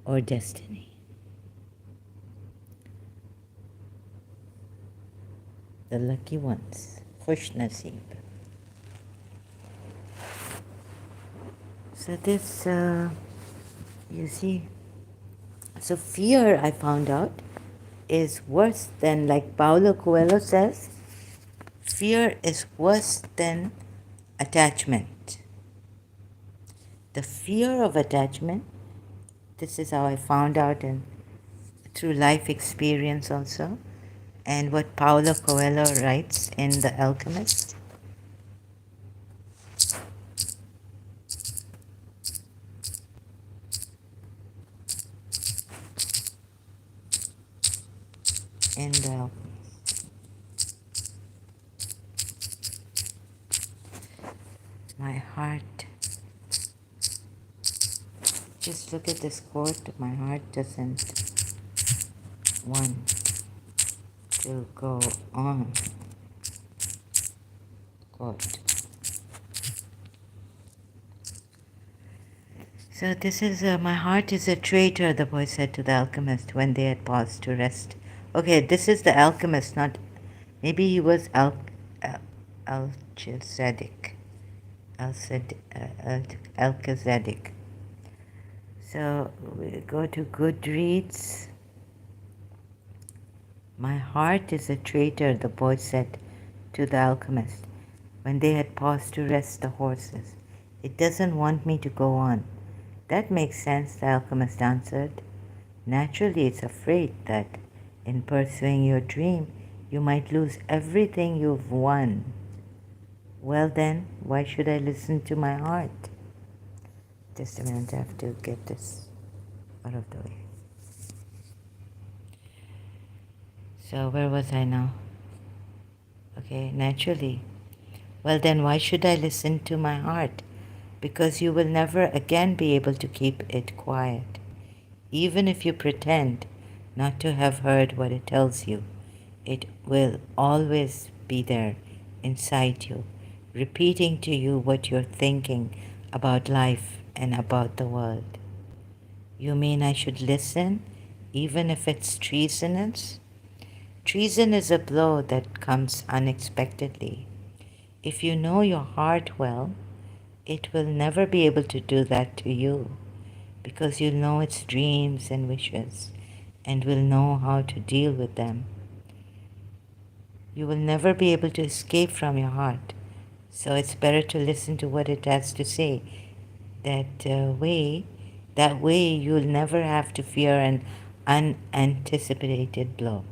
or destiny. The lucky ones, खुश नसीब. So this, you see, so fear, I found out, is worse than, like Paulo Coelho says, fear is worse than attachment. the fear of attachment. This is how I found out, and through life experience also, and what Paulo Coelho writes in The Alchemist. In the My heart, just look at this quote. My heart doesn't want to go on. Quote. So this is, my heart is a traitor, the boy said to the alchemist when they had paused to rest. Okay, this is the alchemist, not, maybe he was Alchizedek. Alchizedek. So we go to Goodreads. My heart is a traitor, the boy said to the alchemist when they had paused to rest the horses. It doesn't want me to go on. That makes sense, the alchemist answered. Naturally, it's afraid that in pursuing your dream, you might lose everything you've won. Well then, why should I listen to my heart? Just a minute, I have to get this out of the way. So where was I now? Okay, naturally. Well then, why should I listen to my heart? Because you will never again be able to keep it quiet. Even if you pretend not to have heard what it tells you, it will always be there inside you, repeating to you what you're thinking about life and about the world. You mean I should listen, even if it's treasonous? Treason is a blow that comes unexpectedly. If you know your heart well, it will never be able to do that to you, because you'll know its dreams and wishes and will know how to deal with them. You will never be able to escape from your heart, so it's better to listen to what it has to say. That way you'll never have to fear an unanticipated blow.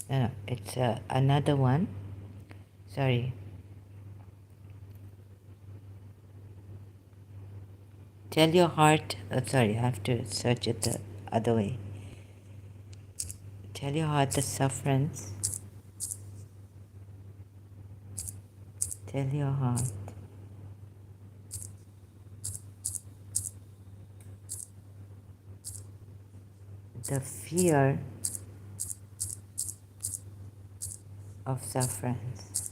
No, it's another one. Sorry. Tell your heart, sorry, I have to search it the other way. Tell your heart the sufferance. Tell your heart the fear of sufferance.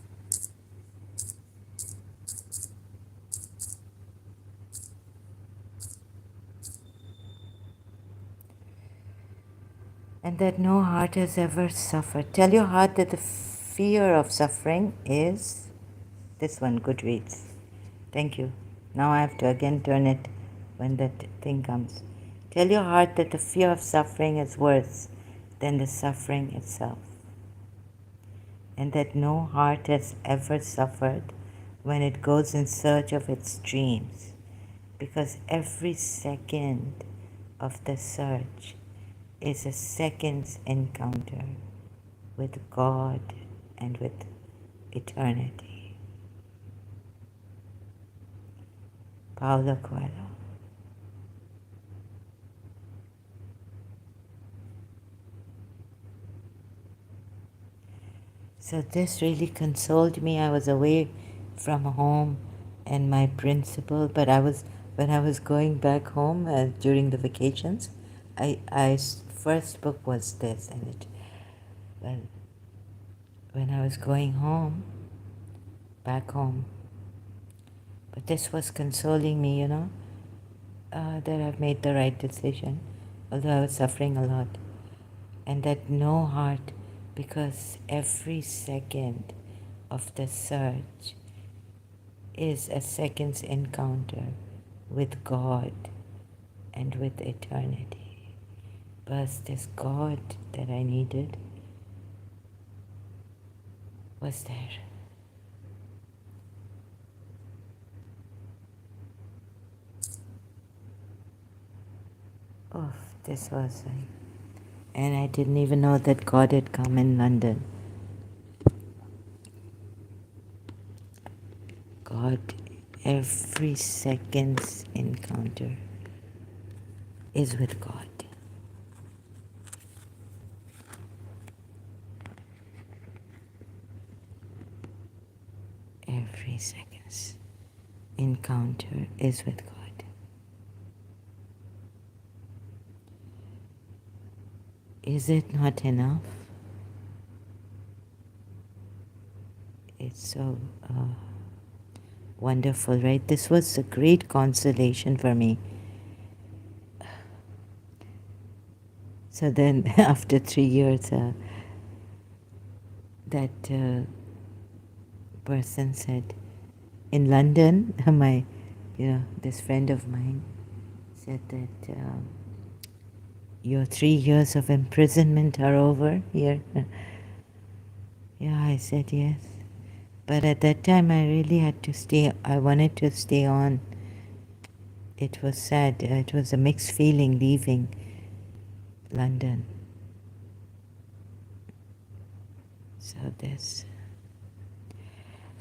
And that no heart has ever suffered. Tell your heart that the fear of suffering is this one, Goodreads. Thank you. Now I have to again turn it when that thing comes. Tell your heart that the fear of suffering is worse than the suffering itself, and that no heart has ever suffered when it goes in search of its dreams, because every second of the search is a second's encounter with God and with eternity. Paulo Coelho. So this really consoled me. I was away from home and my principal, but when I was going back home during the vacations, I first book was this, and when I was going home, back home, but this was consoling me, that I've made the right decision, although I was suffering a lot, and that no heart, because every second of the search is a second's encounter with God and with eternity. But this God that I needed was there. Oh, this was like, and I didn't even know that God had come in London. God, every second's encounter is with God. Every second's encounter is with God. Is it not enough? It's so wonderful, right? This was a great consolation for me. So then, after 3 years, that person said, in London, this friend of mine said that your 3 years of imprisonment are over here. Yeah, I said yes. But at that time, I really had to stay. I wanted to stay on. It was sad. It was a mixed feeling leaving London. So this.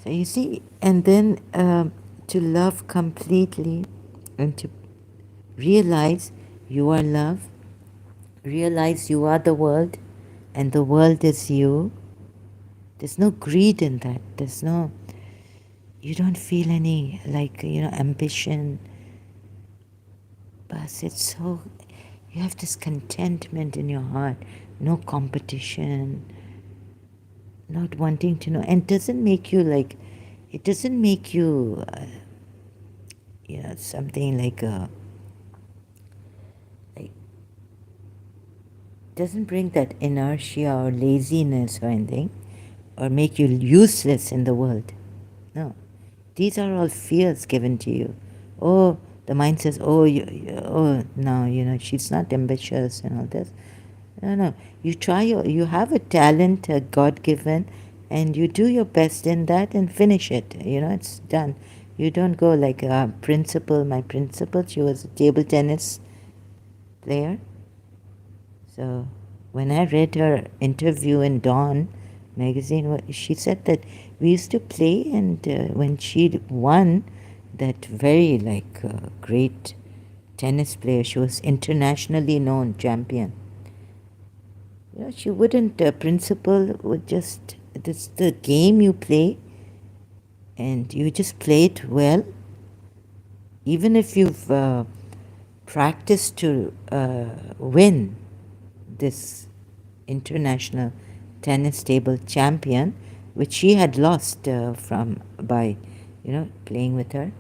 So you see, and then to love completely and to realize you are love, realize you are the world and the world is you. There's no greed in that. You don't feel any ambition. But it's so, you have this contentment in your heart, no competition, not wanting to know. And it doesn't make you something like, doesn't bring that inertia or laziness or anything, or make you useless in the world. No. These are all fears given to you. Oh, the mind says, oh, no, she's not ambitious and all this. No. You have a talent, God given, and you do your best in that and finish it. It's done. You don't go like my principal, she was a table tennis player. So when I read her interview in Dawn magazine, she said that we used to play, and when she won that very great tennis player, she was internationally known champion. She wouldn't, principal would just, it's the game you play, and you just play it well. Even if you've practiced to win this international tennis table champion, which she had lost by playing with her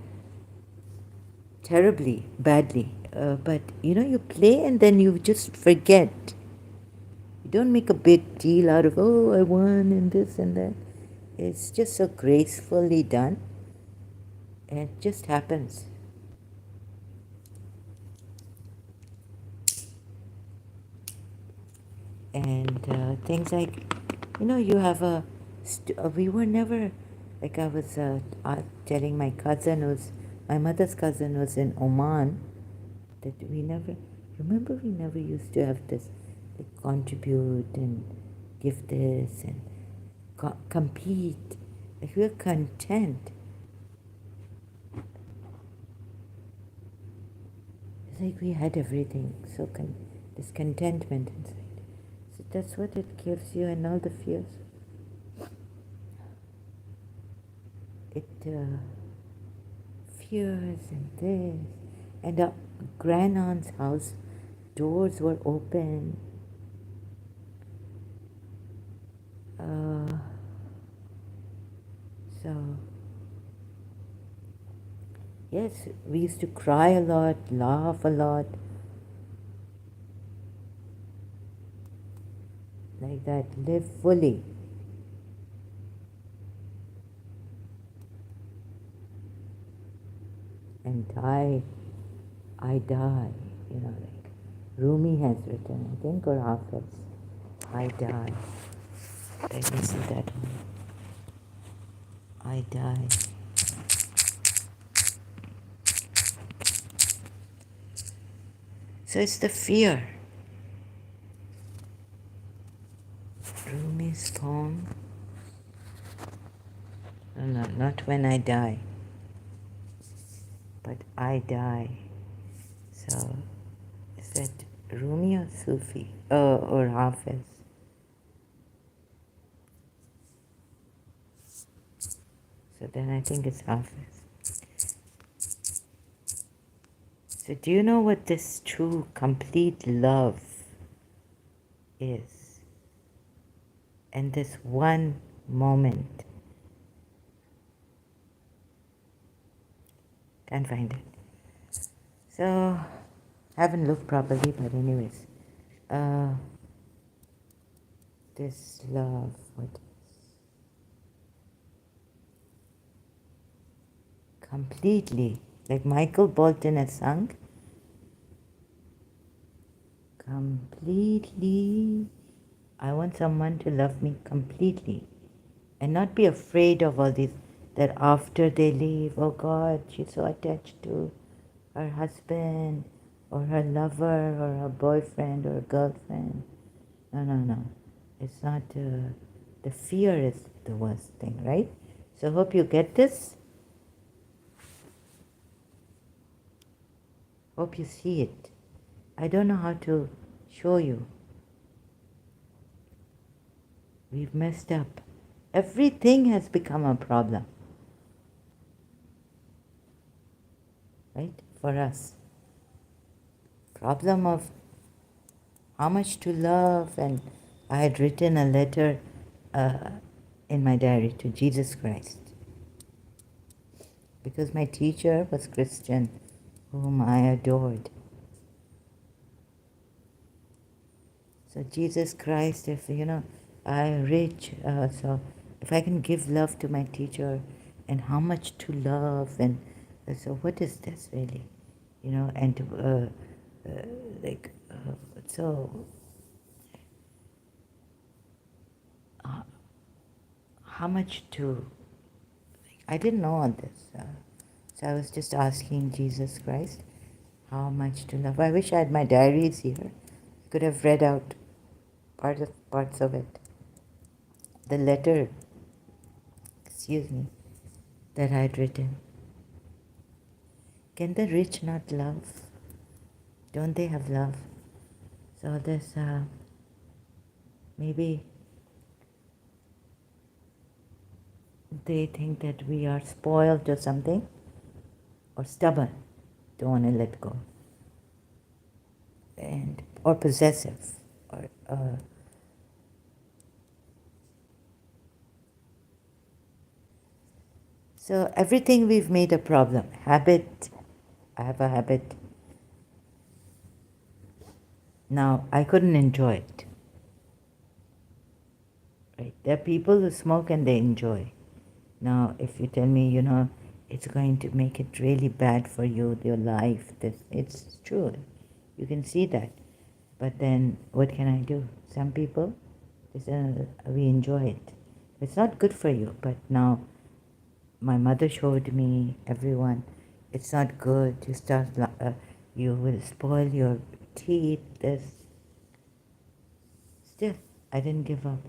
terribly, badly. But you play and then you just forget. You don't make a big deal out of, oh, I won and this and that. It's just so gracefully done, and it just happens. And things like, you have we were never, like I was telling my mother's cousin was in Oman, that we never used to have this, like, contribute and give this and compete. Like, we were content. It's like we had everything, so this contentment inside. So that's what it gives you, and all the fears. It fears and this, and our grandaunt's house doors were open. So yes, we used to cry a lot, laugh a lot, like that. Live fully. And I die, like Rumi has written, I think, or Hafiz, I die. Let me see that one. I die. So it's the fear. Rumi's poem. No, not when I die, but I die. So is that Rumi or Sufi? Or Hafiz? So then I think it's Hafiz. So do you know what this true, complete love is? And this one moment. Can't find it. So, haven't looked properly, but anyways. This love, what is? Completely, like Michael Bolton has sung, completely. I want someone to love me completely and not be afraid of all these, that after they leave, oh God, she's so attached to her husband or her lover or her boyfriend or girlfriend. No. It's not, the fear is the worst thing, right? So hope you get this. Hope you see it. I don't know how to show you. We've messed up. Everything has become a problem, right? For us. Problem of how much to love, and I had written a letter in my diary to Jesus Christ because my teacher was Christian, whom I adored. So Jesus Christ, if I'm rich, so if I can give love to my teacher, and how much to love, and so what is this really, and like so. How much to? I didn't know all this, so I was just asking Jesus Christ how much to love. I wish I had my diaries here. I could have read out parts of it. The letter, excuse me, that I had written. Can the rich not love? Don't they have love? So this, maybe they think that we are spoiled or something, or stubborn, don't want to let go, and or possessive, or so everything we've made a problem. Habit, I have a habit. Now, I couldn't enjoy it. Right? There are people who smoke and they enjoy. Now, if you tell me, it's going to make it really bad for you, your life, it's true. You can see that. But then, what can I do? Some people, we enjoy it. It's not good for you, but now, my mother showed me, everyone, it's not good. You will spoil your teeth, this. Still, I didn't give up.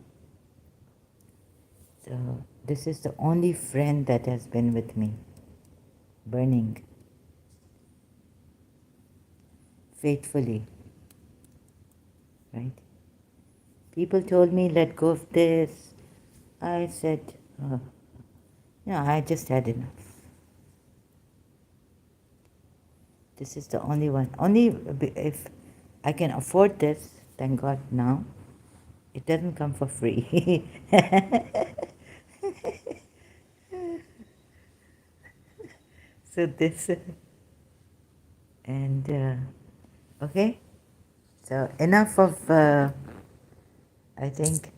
So, this is the only friend that has been with me, burning, faithfully, right? People told me, let go of this. I said, oh, I just had enough. This is the only one. Only if I can afford this, thank God now. It doesn't come for free. So this, and okay. So enough of, I think,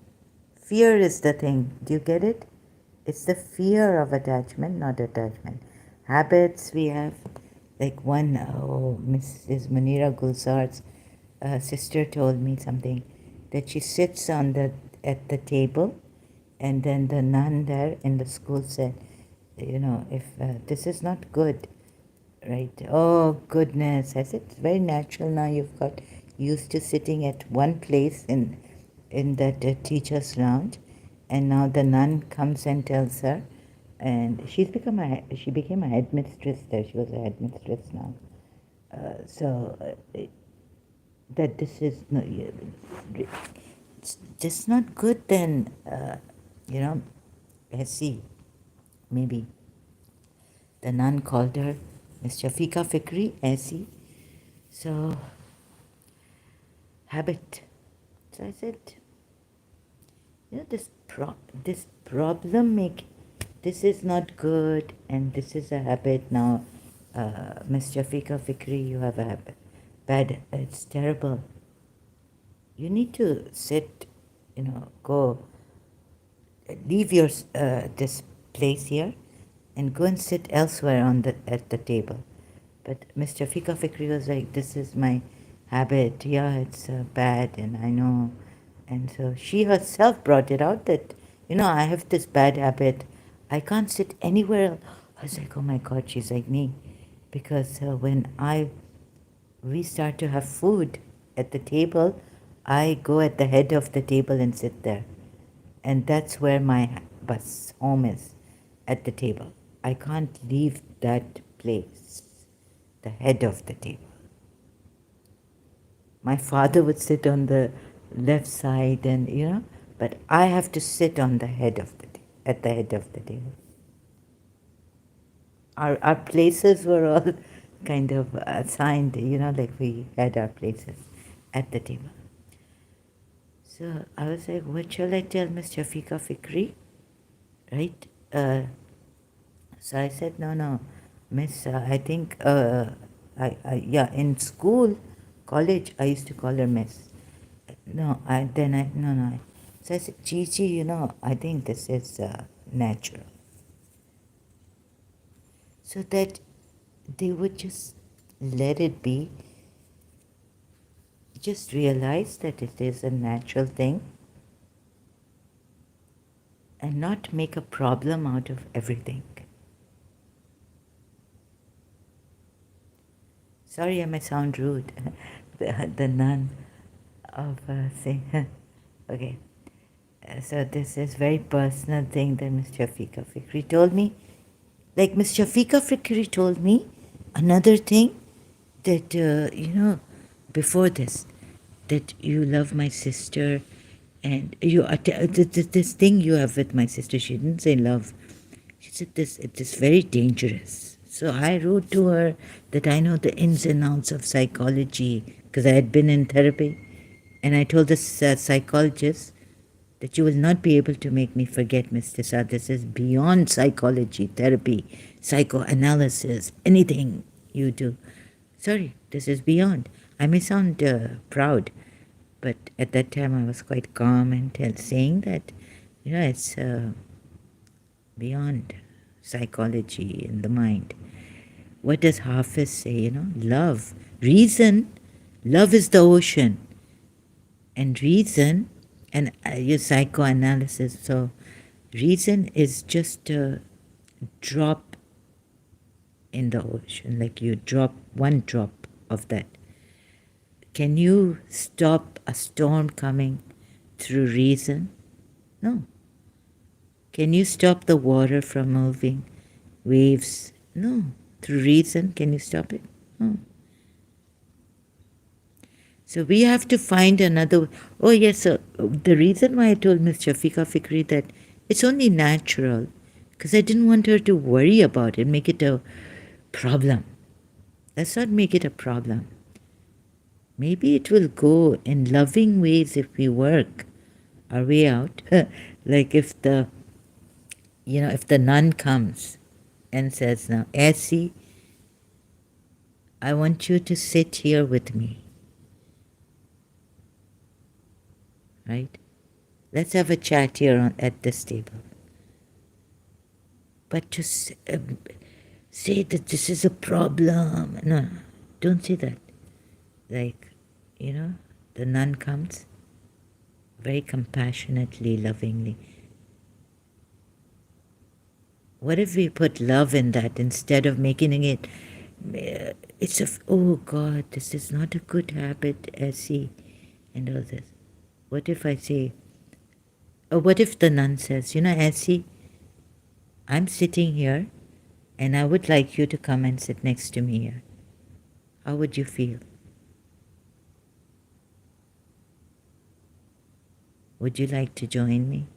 fear is the thing. Do you get it? It's the fear of attachment, not attachment. Habits we have, like Mrs. Munira Gulzar's sister told me something, that she sits at the table, and then the nun there in the school said, if this is not good, Right. Oh, goodness. I said, it's very natural now. You've got used to sitting at one place in that teacher's lounge, and now the nun comes and tells her, and she became a headmistress there. She was a headmistress now. That this is no, it's just not good. Then you know, see, maybe the nun called her Miss Shafika Fikri, ऐसी. So, habit. So I said, this problem this is not good, and this is a habit now. Miss Shafika Fikri, you have a habit. Bad, it's terrible. You need to sit, go, leave your this place here, and go and sit elsewhere at the table. But Mr. Fika Fikri was like, this is my habit. Yeah, it's bad, and I know. And so she herself brought it out that, I have this bad habit. I can't sit anywhere else. I was like, oh my God, she's like me. Because when we start to have food at the table, I go at the head of the table and sit there. And that's where my bus home is, at the table. I can't leave that place, the head of the table. My father would sit on the left side, and but I have to sit on the head of the at the head of the table. Our places were all kind of assigned, like we had our places at the table. So I was like, what shall I tell Miss Shafika Fikri? Right? So I said, no, Miss, I think, yeah, in school, college, I used to call her Miss. No. So I said, Gigi, I think this is natural. So that they would just let it be, just realize that it is a natural thing, and not make a problem out of everything. Sorry, I may sound rude. the nun of saying, okay. So this is very personal thing that Miss Shafika Fikri told me. Like Miss Shafika Fikri told me another thing that, before this, that you love my sister, and this thing you have with my sister, she didn't say love. She said it is very dangerous. So I wrote to her that I know the ins and outs of psychology because I had been in therapy. And I told this psychologist that you will not be able to make me forget, Mr. Sa. This is beyond psychology, therapy, psychoanalysis, anything you do. Sorry, this is beyond. I may sound proud, but at that time I was quite calm and saying that, it's beyond psychology in the mind. What does Hafiz say? Love. Reason. Love is the ocean. And reason, and your psychoanalysis. So reason is just a drop in the ocean, like you drop one drop of that. Can you stop a storm coming through reason? No. Can you stop the water from moving? Waves? No. Through reason, can you stop it? No. So we have to find another. Oh yes, so the reason why I told Miss Shafika Fikri that it's only natural, because I didn't want her to worry about it, make it a problem. Let's not make it a problem. Maybe it will go in loving ways if we work our way out. Like if the nun comes and says, now, Essie, I want you to sit here with me. Right? Let's have a chat here at this table. But to say that this is a problem, no, don't say that. Like, the nun comes very compassionately, lovingly. What if we put love in that instead of making it it's a, oh God, this is not a good habit, Essie, and all this. What if I say, or what if the nun says, Essie, I'm sitting here and I would like you to come and sit next to me here. How would you feel? Would you like to join me?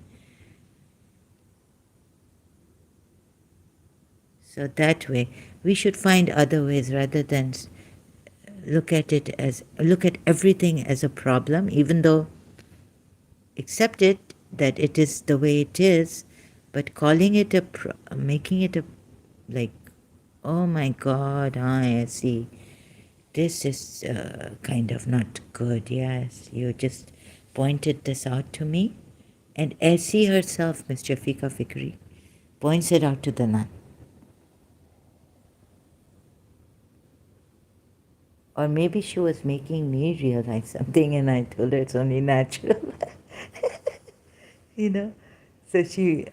So that way, we should find other ways rather than look at everything as a problem, even though accept it that it is the way it is, but calling it making it a, like, oh my God, I see. This is kind of not good. Yes, you just pointed this out to me. And Essie herself, Miss Shafika Fikri, points it out to the nun. Or maybe she was making me realize something and I told her it's only natural. So she,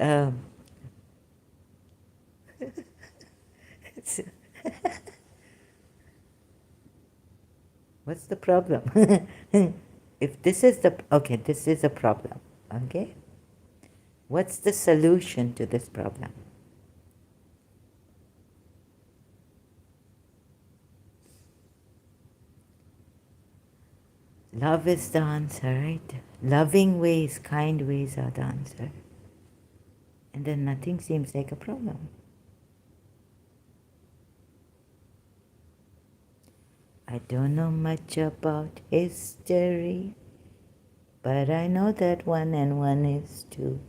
what's the problem? If this is this is a problem, okay? What's the solution to this problem? Love is the answer, right? Loving ways, kind ways are the answer. And then nothing seems like a problem. I don't know much about history, but I know that 1 and 1 is 2.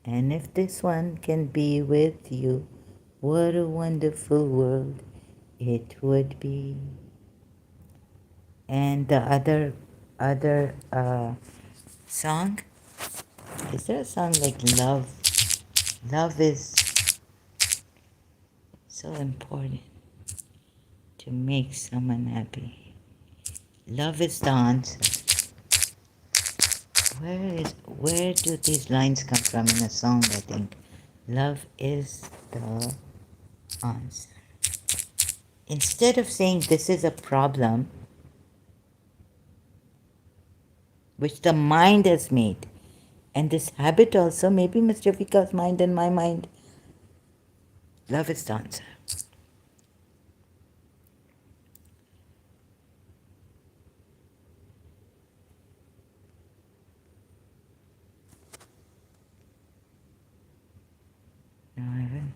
And if this one can be with you, what a wonderful world it would be. And the other song, is there a song like Love? Love is so important to make someone happy. Love is the answer. Where do these lines come from in a song? I think love is the answer. Instead of saying this is a problem, which the mind has made, and this habit also, maybe Mr. Fika's mind and my mind, love is the answer. No, I haven't.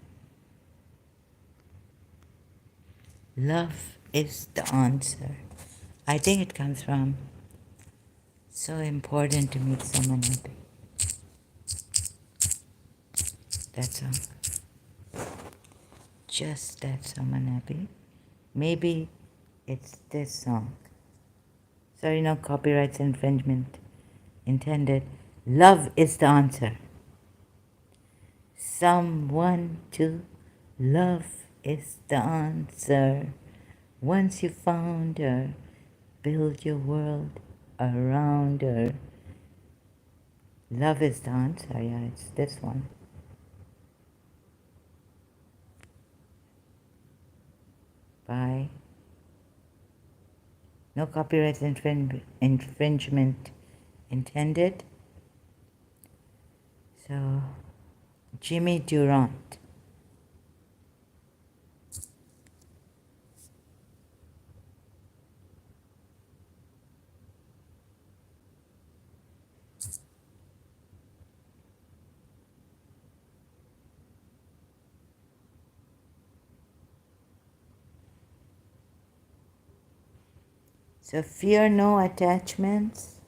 Love is the answer. I think it comes from so important to make someone happy. That song. Just that someone happy. Maybe it's this song. Sorry, no copyrights infringement intended. Love is the answer. Someone to love is the answer. Once you found her, build your world around her. Love is the answer, yeah, it's this one. Bye. No copyright infringement intended. So, Jimmy Durant. So fear no attachments.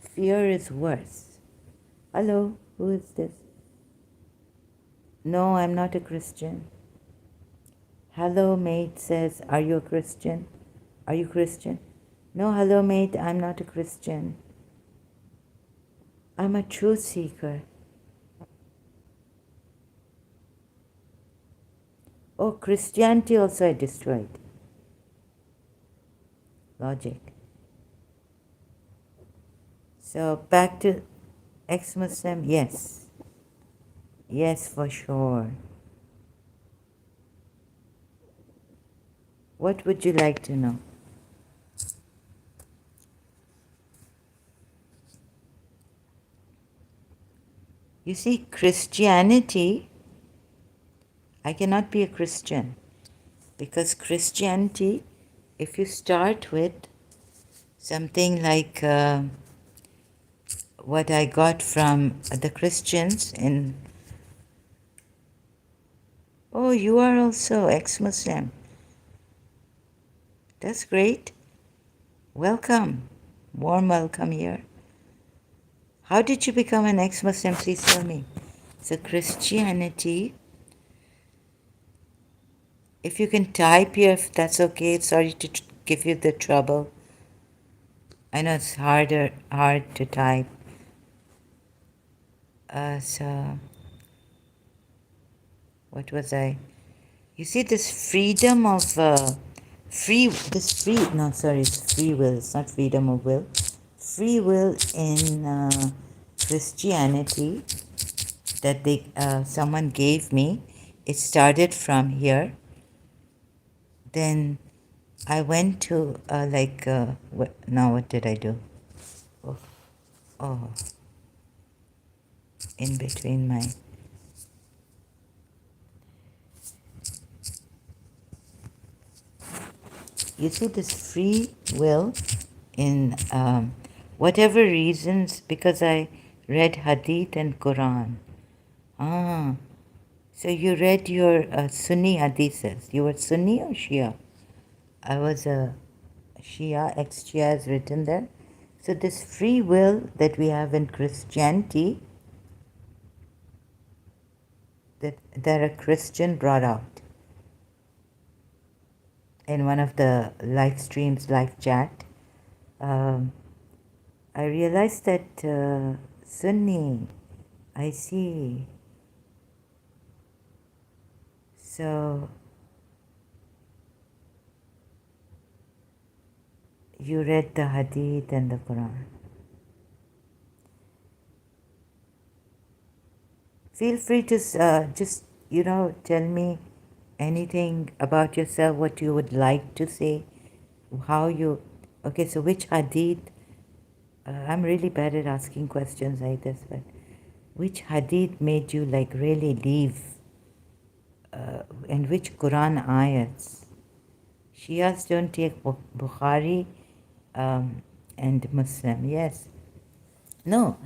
Fear is worse. Hello, who is this? No, I'm not a Christian. Hello, mate says, are you a Christian? Are you Christian? No, hello, mate, I'm not a Christian. I'm a truth seeker. Oh, Christianity also I destroyed. Logic. So back to ex-Muslim, yes. Yes, for sure. What would you like to know? You see, Christianity, I cannot be a Christian because Christianity, if you start with something like what I got from the Christians in, oh, you are also ex-Muslim. That's great. Welcome. Warm welcome here. How did you become an ex-Muslim? Please tell me. So Christianity, if you can type here, if that's okay. Sorry to give you the trouble. I know it's hard to type. So, what was I? You see this freedom of it's free will. It's not freedom of will. Free will in Christianity that someone gave me. It started from here. Then I went to now what did I do? Oh, in between my. You see this free will in whatever reasons, because I read Hadith and Quran. Ah, so you read your Sunni Hadiths. You were Sunni or Shia? I was a Shia, ex-Shia is written there. So this free will that we have in Christianity, that a Christian brought out in one of the live streams, live chat, I realized that Sunni, I see. So you read the Hadith and the Quran. Feel free to just, tell me anything about yourself, what you would like to say, how you. Okay, so which Hadith? I'm really bad at asking questions like this, but which Hadith made you like really leave? And which Quran ayats? Shias don't take Bukhari and Muslim, yes. No,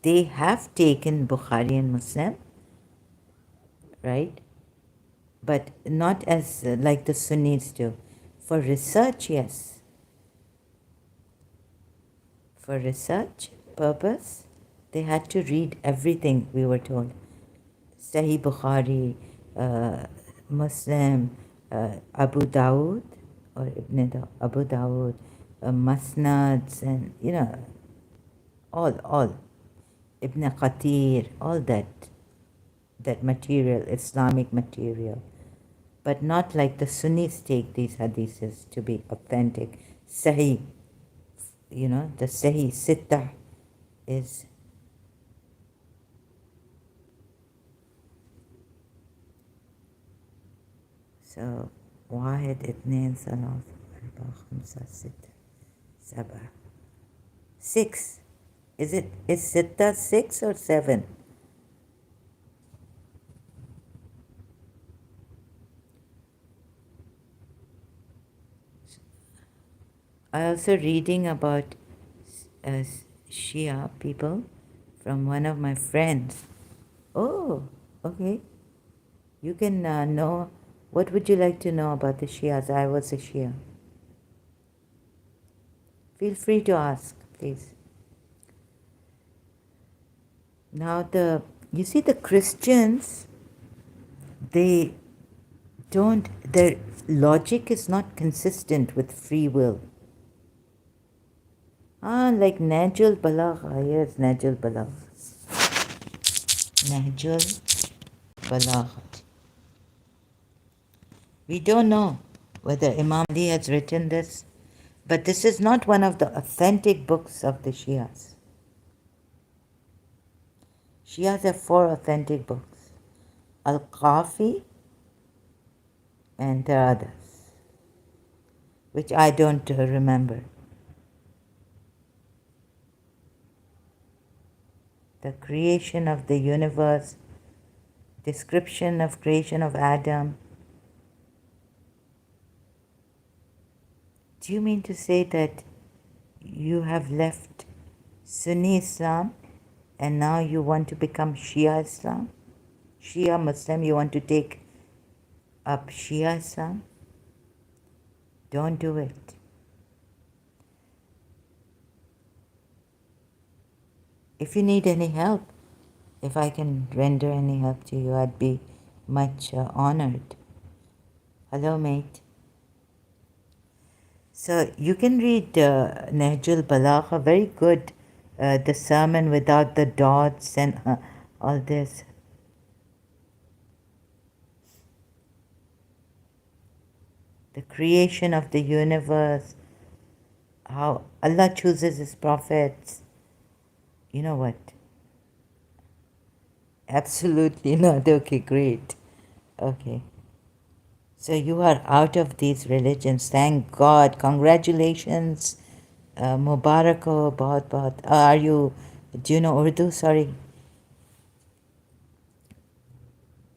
they have taken Bukhari and Muslim, right? But not as like the Sunnis do. For research, yes. For research purpose, they had to read everything, we were told. Sahih Bukhari, Muslim, Abu Dawud, or Abu Dawud, Masnads, and all Ibn Qatir, all that material, Islamic material, but not like the Sunnis take these hadiths to be authentic. Sahih, the Sahih Sittah is. So واحد اثنين ثلاثة أربعة خمسة ستة سبعة. 6. Is ستة 6 or 7? I also reading about Shia people from one of my friends. Oh, okay. You can know. What would you like to know about the Shias? I was a Shia. Feel free to ask, please. Now you see the Christians, their logic is not consistent with free will. Like Najul Balagha, yes, Najul Balagha. Najul Balagha. We don't know whether Imam Ali has written this, but this is not one of the authentic books of the Shias. Shias have 4 authentic books. Al-Qafi and the others. which I don't remember. The creation of the universe, description of creation of Adam. Do you mean to say that you have left Sunni Islam and now you want to become Shia Islam? Shia Muslim, you want to take up Shia Islam? Don't do it. If you need any help, if I can render any help to you, I'd be much honored. Hello, mate. So you can read Nahjul Balagha, very good. The sermon without the dots and all this. The creation of the universe, how Allah chooses His prophets. You know what? Absolutely not. Okay, great. Okay. So you are out of these religions. Thank God. Congratulations. Mubarako, bahut bahut. Are you, do you know Urdu? Sorry.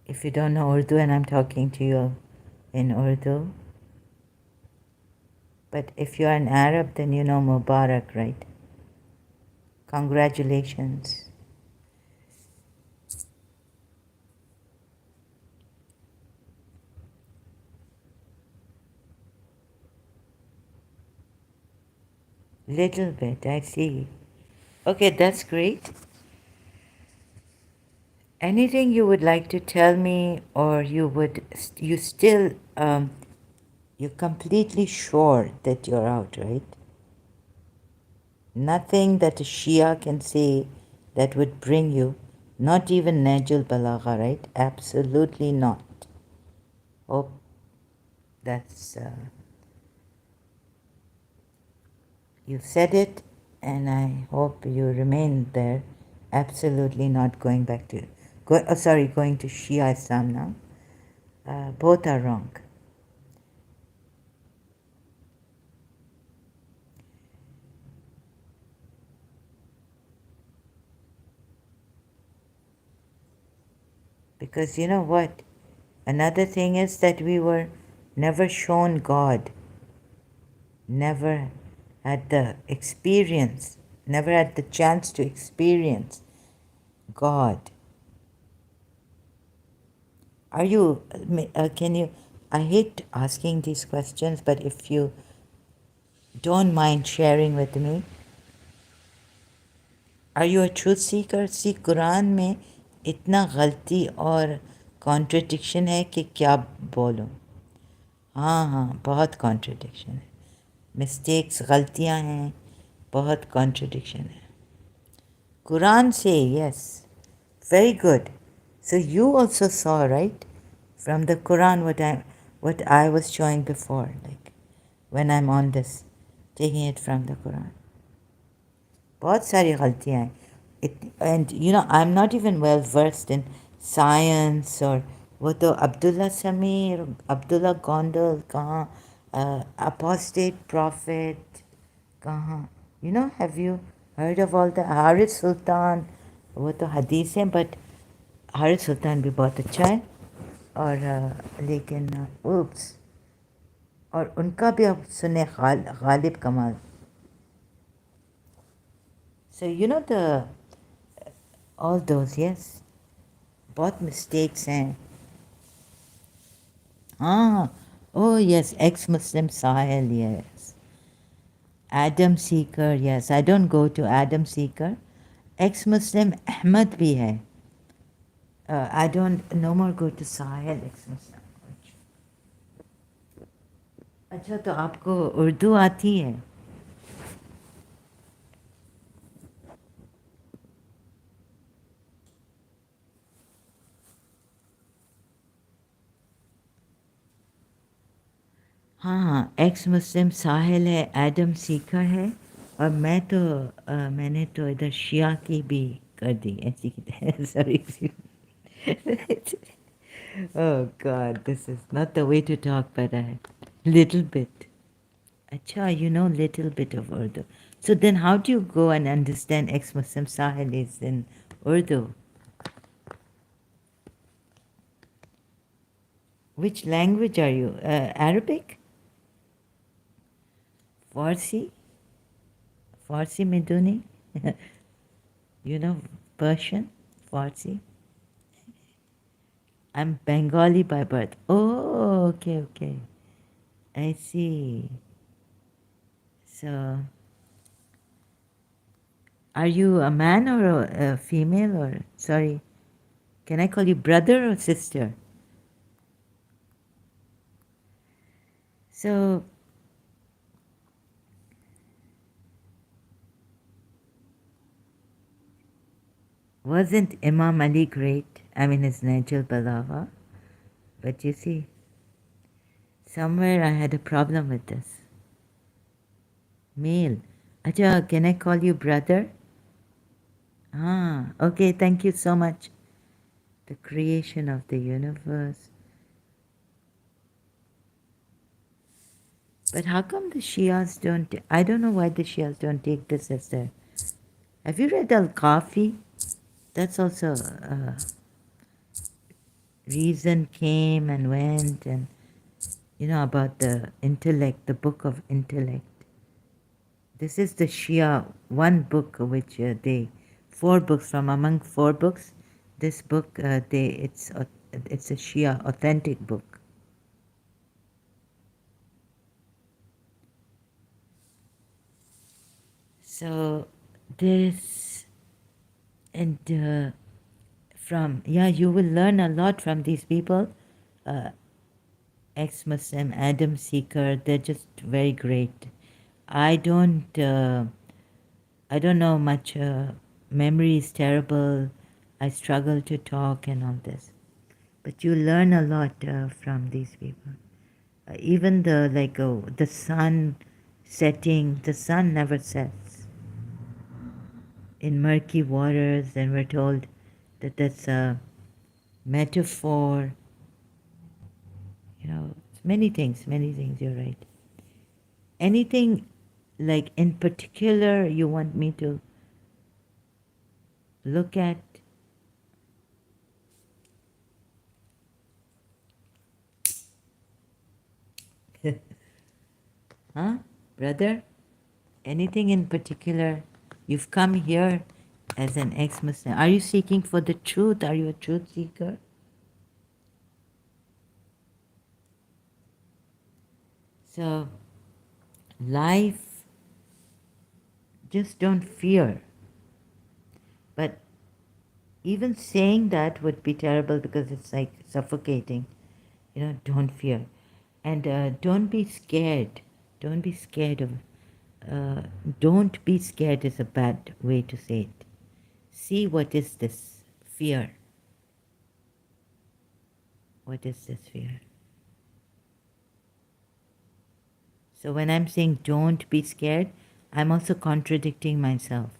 If you don't know Urdu and I'm talking to you in Urdu. But if you are an Arab, then you know Mubarak, right? Congratulations. Little bit, I see. Okay, that's great. Anything you would like to tell me, or you still, you're completely sure that you're out, right? Nothing that a Shia can say that would bring you, not even Najul Balagha, right? Absolutely not. Hope that's, you said it, and I hope you remain there. Absolutely not going back to, going to Shia Islam now. Both are wrong. Because you know what? Another thing is that we were never shown God, never had the experience, never had the chance to experience God. Are you, can you, I hate asking these questions, but if you don't mind sharing with me, are you a truth seeker? See, Quran में इतना गलती और contradiction है कि क्या बोलूं. हाँ हाँ, बहुत कॉन्ट्रडिक्शन है, मिस्टेक्स, गलतियां हैं, बहुत कॉन्ट्रडिक्शन है. Quran say yes. Very good. So you also saw, right, from the Quran what I was showing before, like when I'm on this, taking it from the Quran. बहुत सारी गलतियाँ हैं. And you know, I'm not even well versed in science or वो तो Abdullah Samir, Abdullah Gondal कहाँ, apostate prophet कहाँ. You know, have you heard of all the Harith Sultan? वो तो हदीस हैं, but हारिस सुल्तान भी बहुत अच्छा है. और लेकिन उप्स, और उनका भी अब सुने गालिब कमाल. So you know the all those, yes, बहुत mistakes हैं. हाँ, oh yes, ex-Muslim Sahel, yes. Adam Seeker, yes, I don't go to Adam Seeker. Ex-Muslim Ahmad भी है. I don't no more go to Sahel, ex-Muslim. अच्छा, तो आपको उर्दू आती है? हाँ हाँ, एक्स मुस्लिम साहिल है, एडम सीकर है, और मैं तो मैंने तो इधर शिया की भी कर दी ऐसी की तरह. Sorry. Oh God, this is not the way to talk, but a little bit. Acha, you know little bit of Urdu. So then how do you go and understand ex-Muslim Sahilis in Urdu? Which language are you? Arabic? Farsi? Farsi Meduni? You know Persian? Farsi? I'm Bengali by birth. Oh, okay, okay. I see. So, are you a man or a female or, sorry, can I call you brother or sister? So, wasn't Imam Ali great? I mean, it's Nigel Balava. But you see, somewhere I had a problem with this. Male. Acha, can I call you brother? Ah, okay, thank you so much. The creation of the universe. But how come the Shias don't? I don't know why the Shias don't take this as their. Have you read Al Kafi? That's also reason came and went, and you know about the intellect, the book of intellect. This is the Shia one book which they 4 books from among 4 books. This book it's a Shia authentic book. So this and from you will learn a lot from these people. Ex-Muslim, Adam Seeker, they're just very great. I don't I don't know much. Memory is terrible. I struggle to talk and all this. But you learn a lot from these people. Even the sun setting, the sun never sets in murky waters, and we're told that that's a metaphor. You know, many things, you're right. Anything like in particular you want me to look at? Huh, brother? Anything in particular? You've come here as an ex-Muslim. Are you seeking for the truth? Are you a truth seeker? So, life, just don't fear. But even saying that would be terrible because it's like suffocating. You know, don't fear. And don't be scared. Don't be scared of. Uh, don't be scared is a bad way to say it. See what is this fear. What is this fear? So when I'm saying don't be scared, I'm also contradicting myself.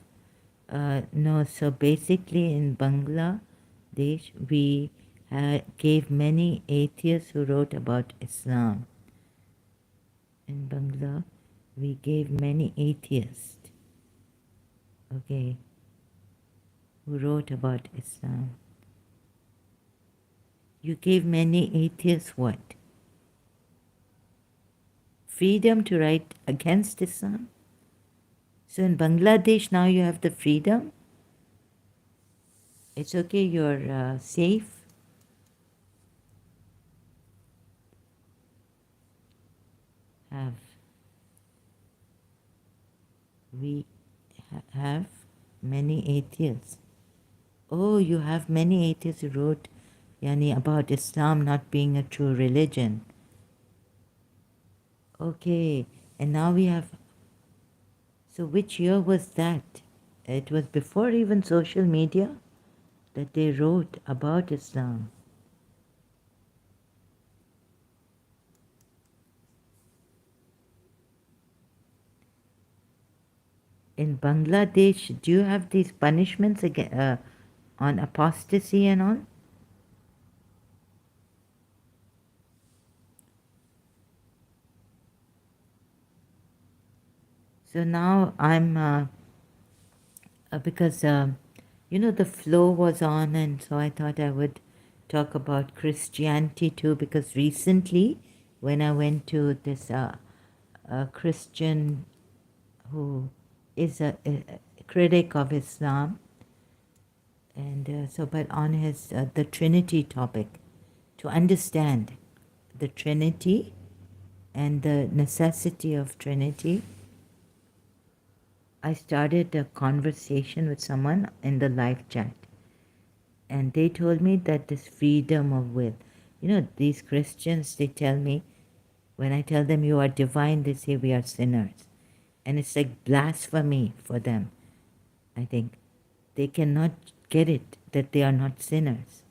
No, so basically in Bangladesh, we gave many atheists who wrote about Islam. In Bangla, we gave many atheists, okay, who wrote about Islam. You gave many atheists what? Freedom to write against Islam? So in Bangladesh now you have the freedom. It's okay, you're safe. Have we have many atheists? Oh, you have many atheists who wrote yani, about Islam not being a true religion. Okay, and now we have. So which year was that? It was before even social media that they wrote about Islam. In Bangladesh, do you have these punishments again, on apostasy and all? So now I'm, because, the flow was on, and so I thought I would talk about Christianity too, because recently when I went to this Christian who is a critic of Islam, and but on his the Trinity topic, to understand the Trinity and the necessity of Trinity, I started a conversation with someone in the live chat, and they told me that this freedom of will, these Christians, they tell me, when I tell them you are divine, they say we are sinners, and it's like blasphemy for them. I think they cannot get it that they are not sinners,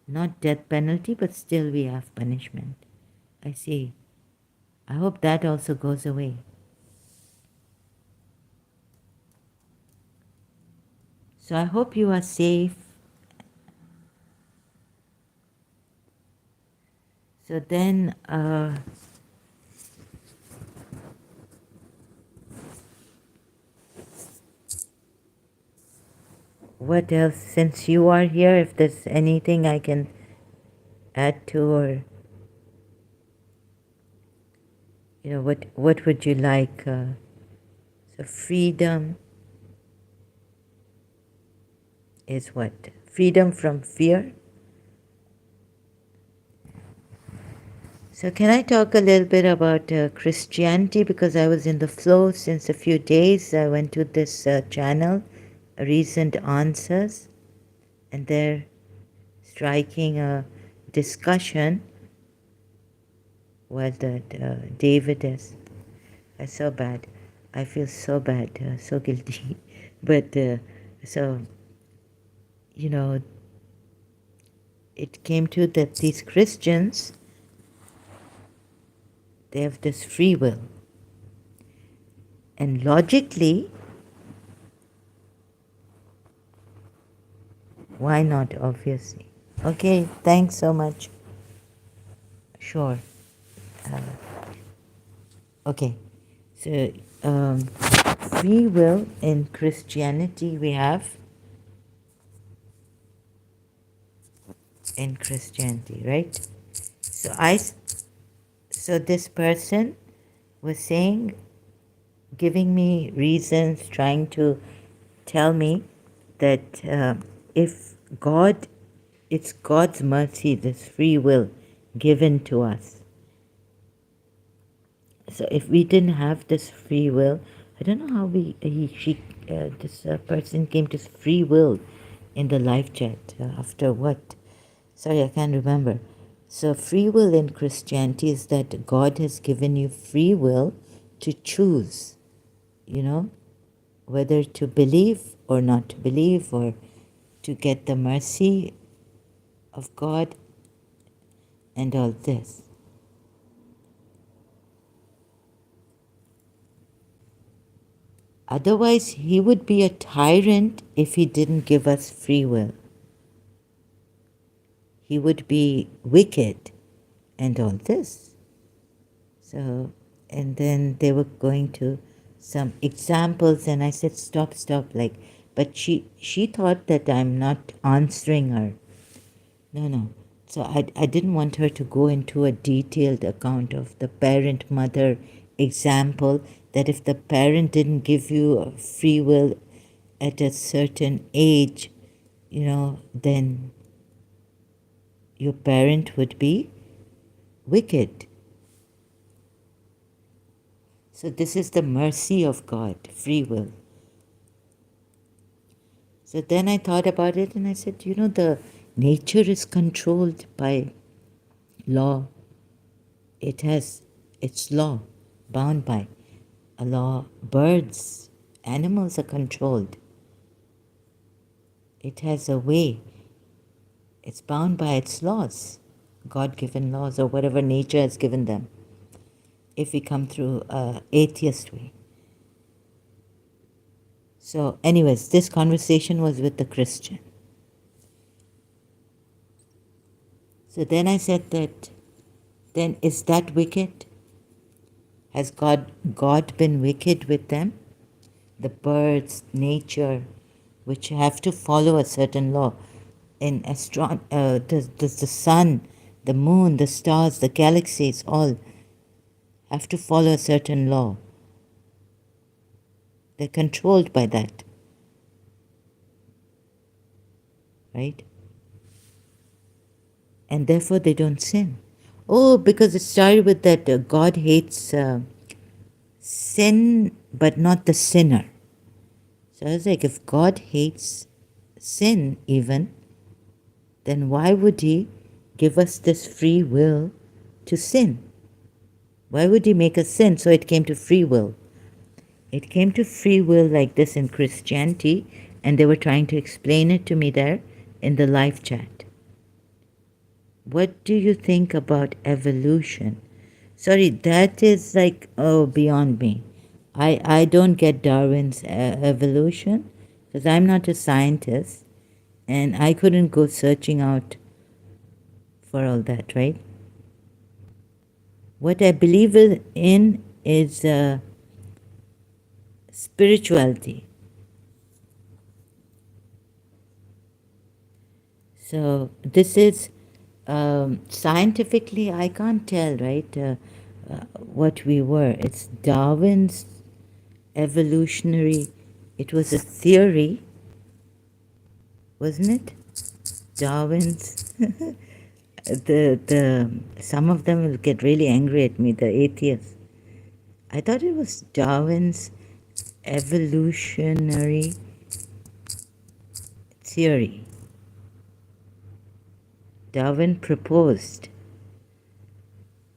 not death penalty, but still we have punishment. I see. I hope that also goes away. So I hope you are safe. So then, what else? Since you are here, if there's anything I can add to, or what would you like? So freedom is what? Freedom from fear. So can I talk a little bit about Christianity, because I was in the flow since a few days. I went to this channel, Recent Answers, and they're striking a discussion while that David is. I so bad. I feel so bad, so guilty. But so, it came to that these Christians, they have this free will. And logically, why not, obviously? Okay, thanks so much. Sure. Okay, so free will in Christianity we have in Christianity, right? So this person was saying, giving me reasons, trying to tell me that if God, it's God's mercy, this free will given to us. So if we didn't have this free will, I don't know how this person came to free will in the live chat. After what? Sorry, I can't remember. So free will in Christianity is that God has given you free will to choose, whether to believe or not to believe, or to get the mercy of God and all this. Otherwise, he would be a tyrant if he didn't give us free will. He would be wicked and all this. So, and then they were going to some examples, and I said, stop, but she thought that I'm not answering her. No. So I didn't want her to go into a detailed account of the parent-mother example, that if the parent didn't give you a free will at a certain age, then your parent would be wicked. So this is the mercy of God, free will. So then I thought about it and I said, the nature is controlled by law. It has its law, bound by a law. Birds, animals are controlled. It has a way. It's bound by its laws, God-given laws, or whatever nature has given them, if we come through atheist way. So anyways, this conversation was with the Christian. So then I said that, then is that wicked? Has God been wicked with them? the birds, nature, which have to follow a certain law. In the sun, the moon, the stars, the galaxies, all have to follow a certain law. They're controlled by that, right? And therefore they don't sin. Oh, because it started with that God hates sin, but not the sinner. So I was like, if God hates sin even, then why would He give us this free will to sin? Why would He make us sin? So it came to free will. It came to free will like this in Christianity, and they were trying to explain it to me there in the live chat. What do you think about evolution? Sorry, that is like, beyond me. I don't get Darwin's evolution because I'm not a scientist and I couldn't go searching out for all that, right? What I believe in is spirituality. So this is scientifically, I can't tell, right, what we were. It's Darwin's evolutionary, it was a theory, wasn't it? Darwin's, some of them will get really angry at me, the atheists. I thought it was Darwin's evolutionary theory. Darwin proposed.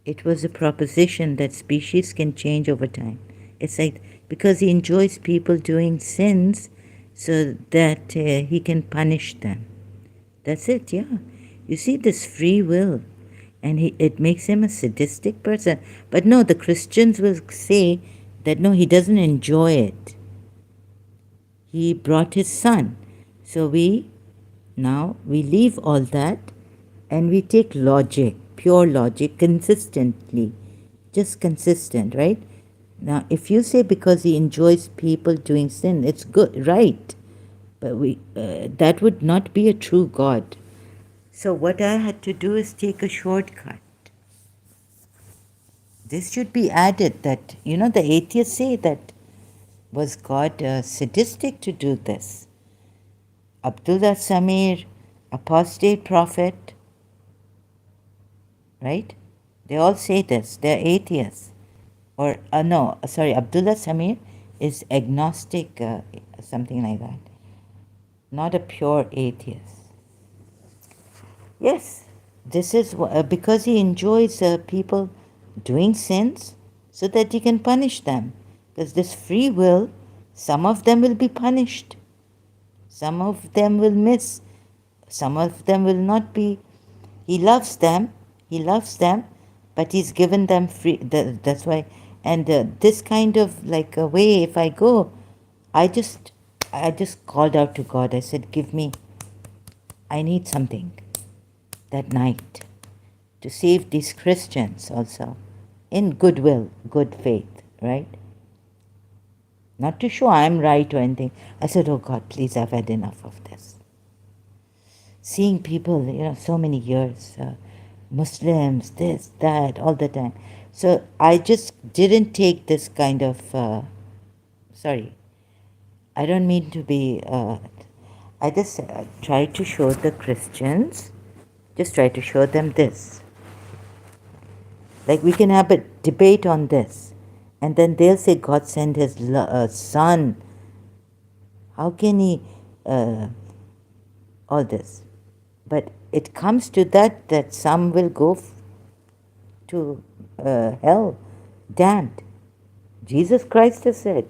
It was a proposition that species can change over time. It's like because he enjoys people doing sins so that he can punish them. That's it, yeah. You see this free will, and it makes him a sadistic person. But no, the Christians will say that no, he doesn't enjoy it. He brought his son. So we leave all that and we take logic, pure logic, consistently. Just consistent, right? Now, if you say because he enjoys people doing sin, it's good, right? But that would not be a true God. So what I had to do is take a shortcut. This should be added that, the atheists say that was God sadistic to do this? Abdullah Samir, apostate prophet, right? They all say this. They're atheists. Or, Abdullah Samir is agnostic, something like that. Not a pure atheist. Yes, this is because he enjoys people doing sins so that he can punish them. Because this free will, some of them will be punished. Some of them will miss. Some of them will not be. He loves them, but he's given them free. That's why. And this kind of like a way, if I go, I just called out to God. I said, I need something that night to save these Christians also in goodwill, good faith, right? Not to show I'm right or anything. I said, oh God, please, I've had enough of this. Seeing people, so many years, Muslims, this, that, all the time. So I just didn't take this kind of, I don't mean to be, I just tried to show the Christians, try to show them this. Like we can have a debate on this. And then they'll say God sent his son. How can he, all this. But it comes to that some will go to hell, damned. Jesus Christ has said,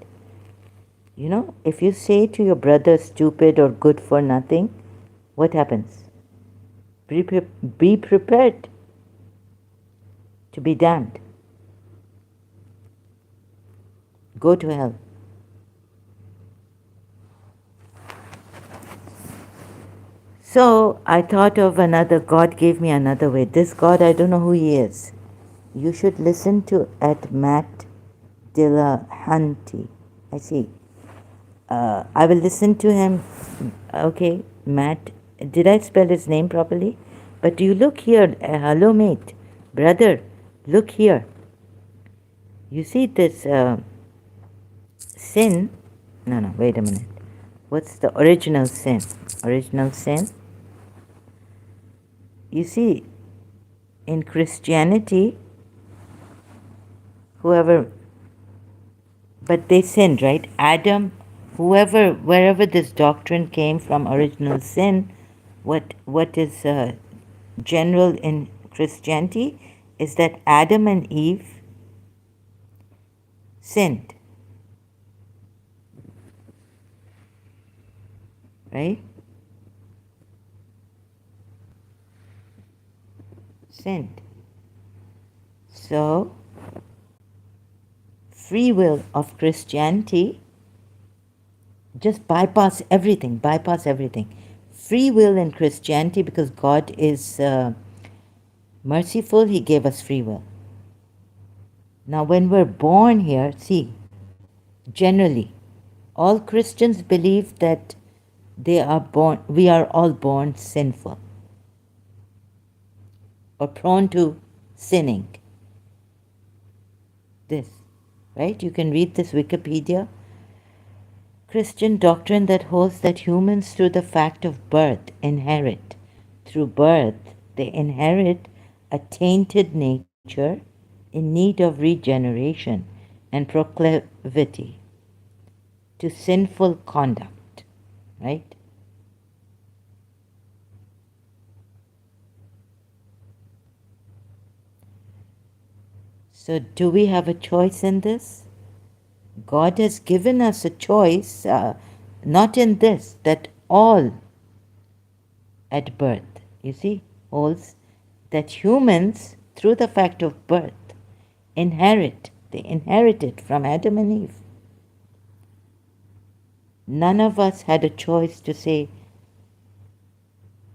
if you say to your brother stupid or good for nothing, what happens? Be prepared to be damned. Go to hell. So I thought of God gave me another way. This God, I don't know who he is. You should listen to at Matt Dillahunty. I see. I will listen to him. Okay, Matt. Did I spell his name properly? But you look here. Hello, mate. Brother, look here. You see this sin? No, no, wait a minute. What's the original sin? Original sin? You see, in Christianity, whoever, but they sinned, right? Adam, whoever, wherever this doctrine came from, original sin, what is general in Christianity is that Adam and Eve sinned, right? Sinned. So, free will of Christianity just bypass everything, bypass everything. Free will in Christianity, because God is merciful, He gave us free will. Now, when we're born here, see, generally, all Christians believe that we are all born sinful or prone to sinning. This, right? You can read this Wikipedia. Christian doctrine that holds that humans, through the fact of birth, inherit. Through birth, they inherit a tainted nature in need of regeneration and proclivity to sinful conduct, right? So, do we have a choice in this? God has given us a choice, not in this, that all at birth, you see, holds that humans, through the fact of birth, they inherit it from Adam and Eve. None of us had a choice to say,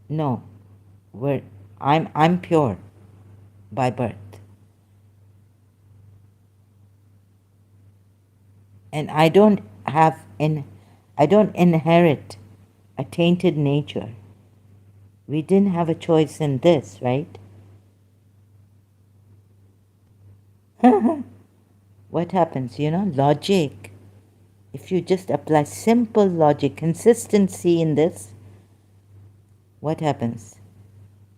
no, I'm pure by birth. And I don't inherit a tainted nature. We didn't have a choice in this, right? What happens, logic. If you just apply simple logic, consistency in this, what happens?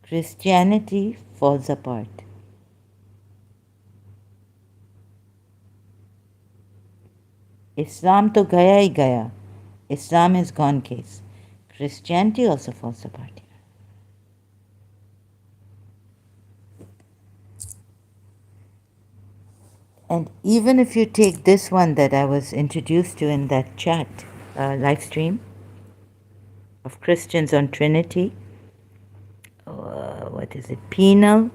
Christianity falls apart. Islam to gaya hi gaya. Islam is gone case. Christianity also falls apart here. And even if you take this one that I was introduced to in that chat live stream of Christians on Trinity, what is it? Penal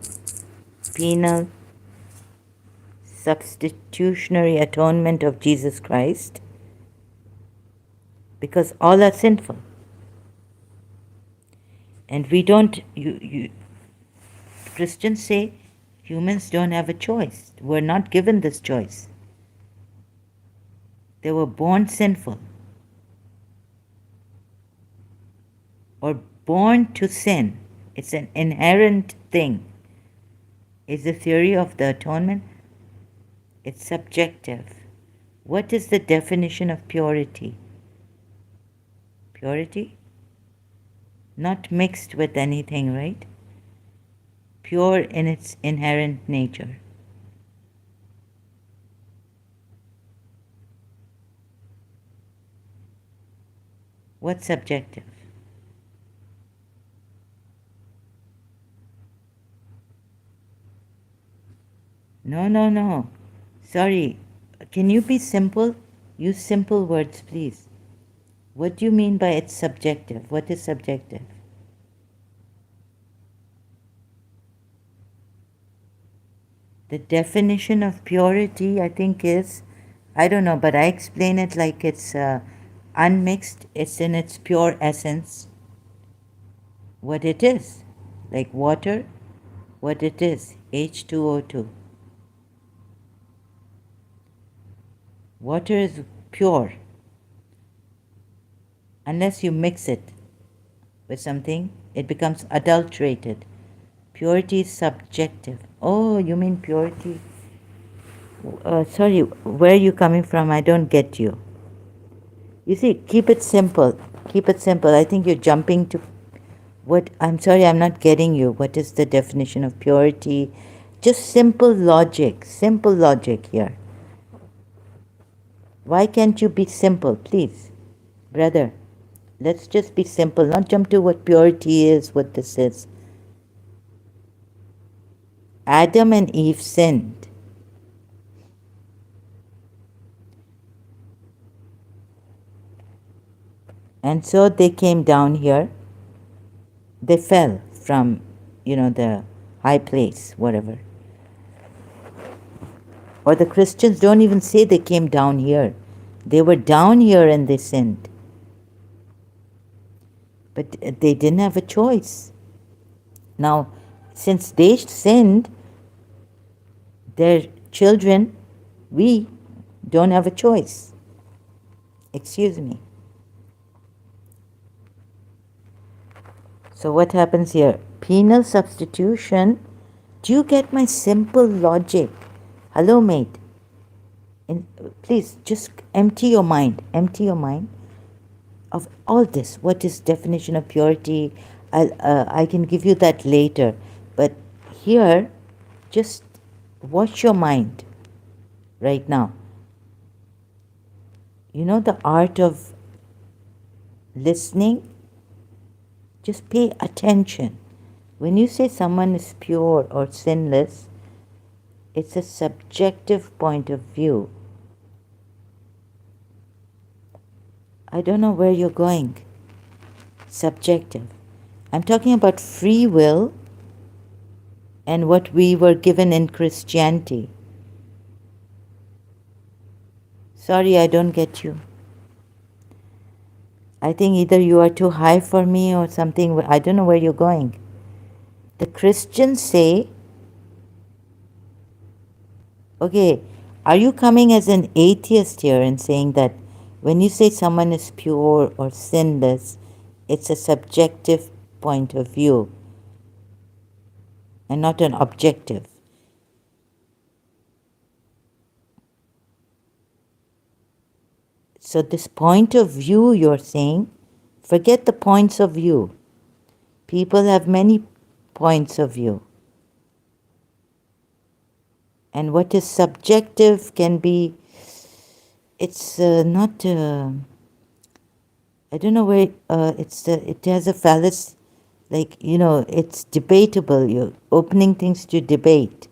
substitutionary atonement of Jesus Christ, because all are sinful. And we don't, Christians say humans don't have a choice. We're not given this choice. They were born sinful or born to sin. It's an inherent thing. Is the theory of the atonement? It's subjective. What is the definition of purity? Purity? Not mixed with anything, right? Pure in its inherent nature. What's subjective? No. Sorry. Can you be simple? Use simple words, please. What do you mean by it's subjective? What is subjective? The definition of purity, I think, is, I don't know, but I explain it like it's unmixed. It's in its pure essence. What it is. Like water, what it is. H2O2. Water is pure. Unless you mix it with something, it becomes adulterated. Purity is subjective. Oh, you mean purity? Sorry, where are you coming from? I don't get you. You see, keep it simple. Keep it simple. I think you're jumping to what. I'm sorry, I'm not getting you. What is the definition of purity? Just simple logic. Simple logic here. Why can't you be simple, please? Brother, let's just be simple, not jump to what purity is, what this is. Adam and Eve sinned. And so they came down here. They fell from, the high place, whatever. Or the Christians don't even say they came down here. They were down here and they sinned. But they didn't have a choice. Now, since they sinned, their children, we don't have a choice. Excuse me. So what happens here? Penal substitution. Do you get my simple logic? Hello, mate. Please, just empty your mind. Empty your mind of all this. What is definition of purity? I can give you that later. But here, just wash your mind right now. You know the art of listening? Just pay attention. When you say someone is pure or sinless, it's a subjective point of view. I don't know where you're going. Subjective. I'm talking about free will and what we were given in Christianity. Sorry, I don't get you. I think either you are too high for me or something. I don't know where you're going. The Christians say, okay, are you coming as an atheist here and saying that when you say someone is pure or sinless, it's a subjective point of view and not an objective? So this point of view you're saying, forget the points of view. People have many points of view. And what is subjective can be, it's not, I don't know where, it has a fallacy, like, it's debatable. You're opening things to debate.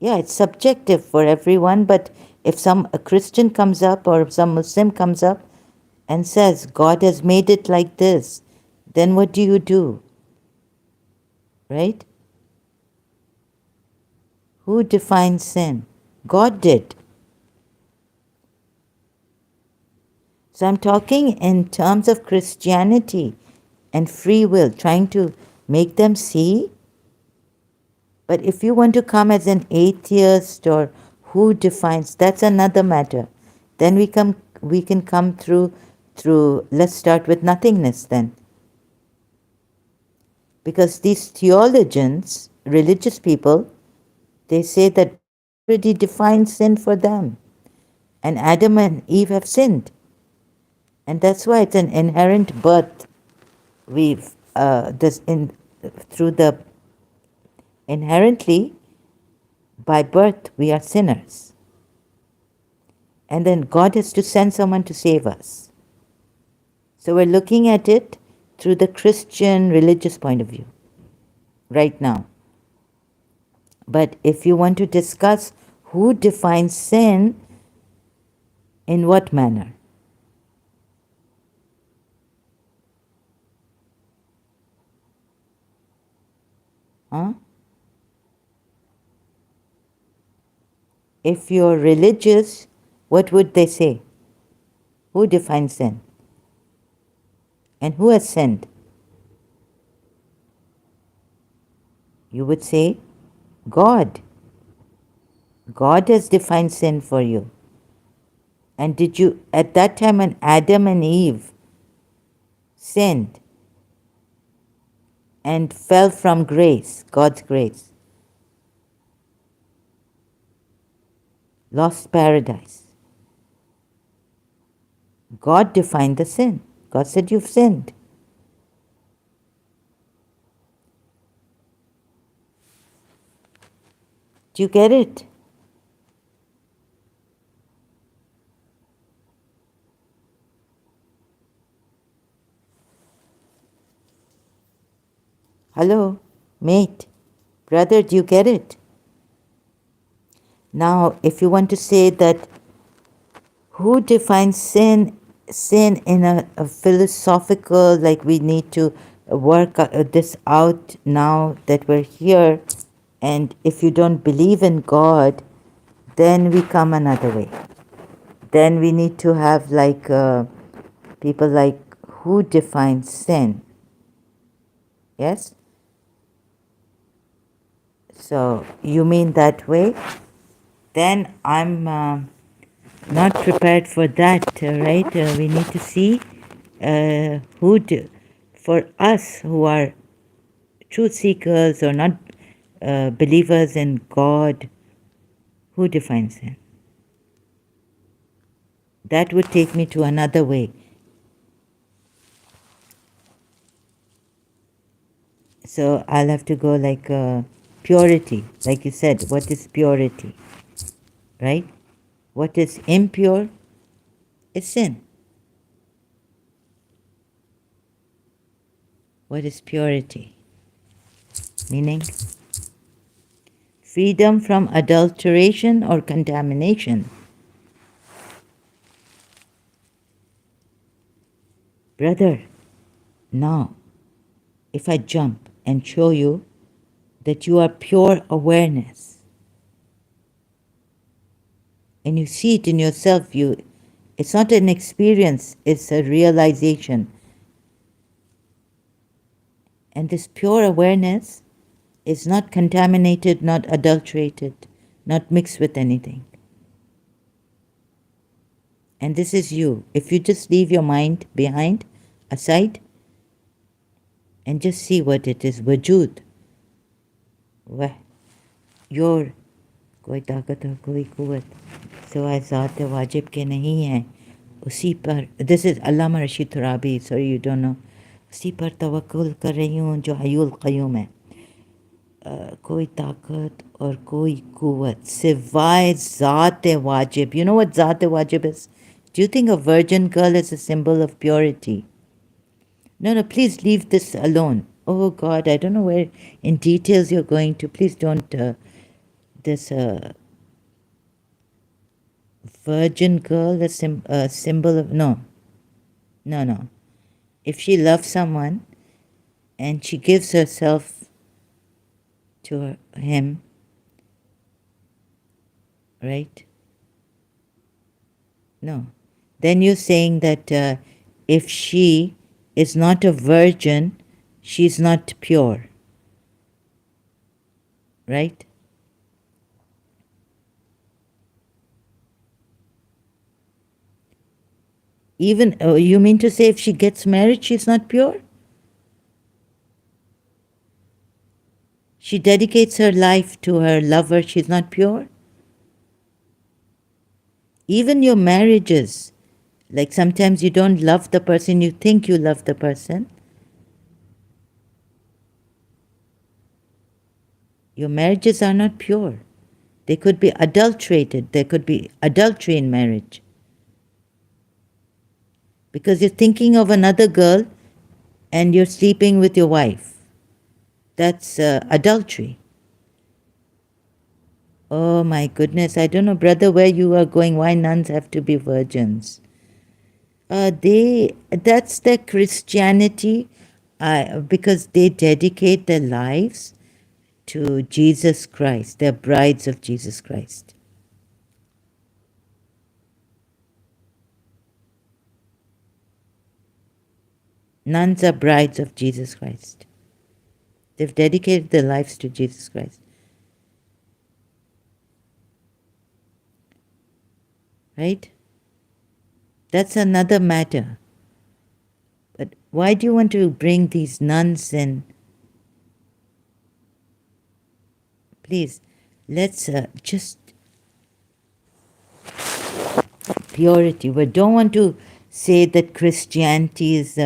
Yeah, it's subjective for everyone, but if a Christian comes up or some Muslim comes up and says, God has made it like this, then what do you do? Right? Who defines sin? God did. So I'm talking in terms of Christianity and free will, trying to make them see. But if you want to come as an atheist or who defines, that's another matter. Then we can come through, let's start with nothingness then. Because these theologians, religious people, they say that already defined sin for them. And Adam and Eve have sinned. And that's why it's an inherent birth. Inherently, by birth, we are sinners. And then God has to send someone to save us. So we're looking at it through the Christian religious point of view right now. But if you want to discuss who defines sin, in what manner? Huh? If you're religious, what would they say? Who defines sin? And who has sinned? You would say, God. God has defined sin for you. And did you, at that time when Adam and Eve sinned and fell from grace, God's grace, lost paradise, God defined the sin. God said, you've sinned. Do you get it? Hello, mate, brother, do you get it? Now, if you want to say that who defines sin in a philosophical, like we need to work this out now that we're here, and if you don't believe in God, then we come another way. Then we need to have like people like who defines sin. Yes? So you mean that way? Then I'm not prepared for that, right? We need to see for us who are truth seekers or not believers in God, who defines sin? That would take me to another way. So I'll have to go like purity, like you said. What is purity? Right? What is impure is sin. What is purity? Meaning freedom from adulteration or contamination. Brother, now, if I jump and show you that you are pure awareness, and you see it in yourself, it's not an experience, it's a realization. And this pure awareness is not contaminated, not adulterated, not mixed with anything. And this is you. If you just leave your mind behind, aside, and just see what it is, wajud. वह your कोई ताकत और कोई कुव्वत सिवाय ज़ात वाजिब के नहीं है उसी पर this is Allama Rashid Turabi sorry you don't know उसी पर तवक्कुल कर रही हूँ जो हय्युल क़य्यूम है कोई ताकत और कोई कुव्वत सिवाय ज़ात वाजिब you know what ज़ात वाजिब is? Do you think a virgin girl is a symbol of purity? No, please leave this alone. Oh God, I don't know where in details you're going to. Please don't. This virgin girl, a symbol of. No. If she loves someone and she gives herself to him, right? No. Then you're saying that if she is not a virgin, she's not pure. Right? Even, you mean to say if she gets married, she's not pure? She dedicates her life to her lover, she's not pure? Even your marriages, like sometimes you don't love the person, you think you love the person. Your marriages are not pure. They could be adulterated. There could be adultery in marriage. Because you're thinking of another girl and you're sleeping with your wife. That's adultery. Oh my goodness, I don't know, brother, where you are going. Why nuns have to be virgins? That's their Christianity, because they dedicate their lives to Jesus Christ. They're brides of Jesus Christ. Nuns are brides of Jesus Christ. They've dedicated their lives to Jesus Christ. Right? That's another matter. But why do you want to bring these nuns in? Please, let's just purity. We don't want to say that Christianity is,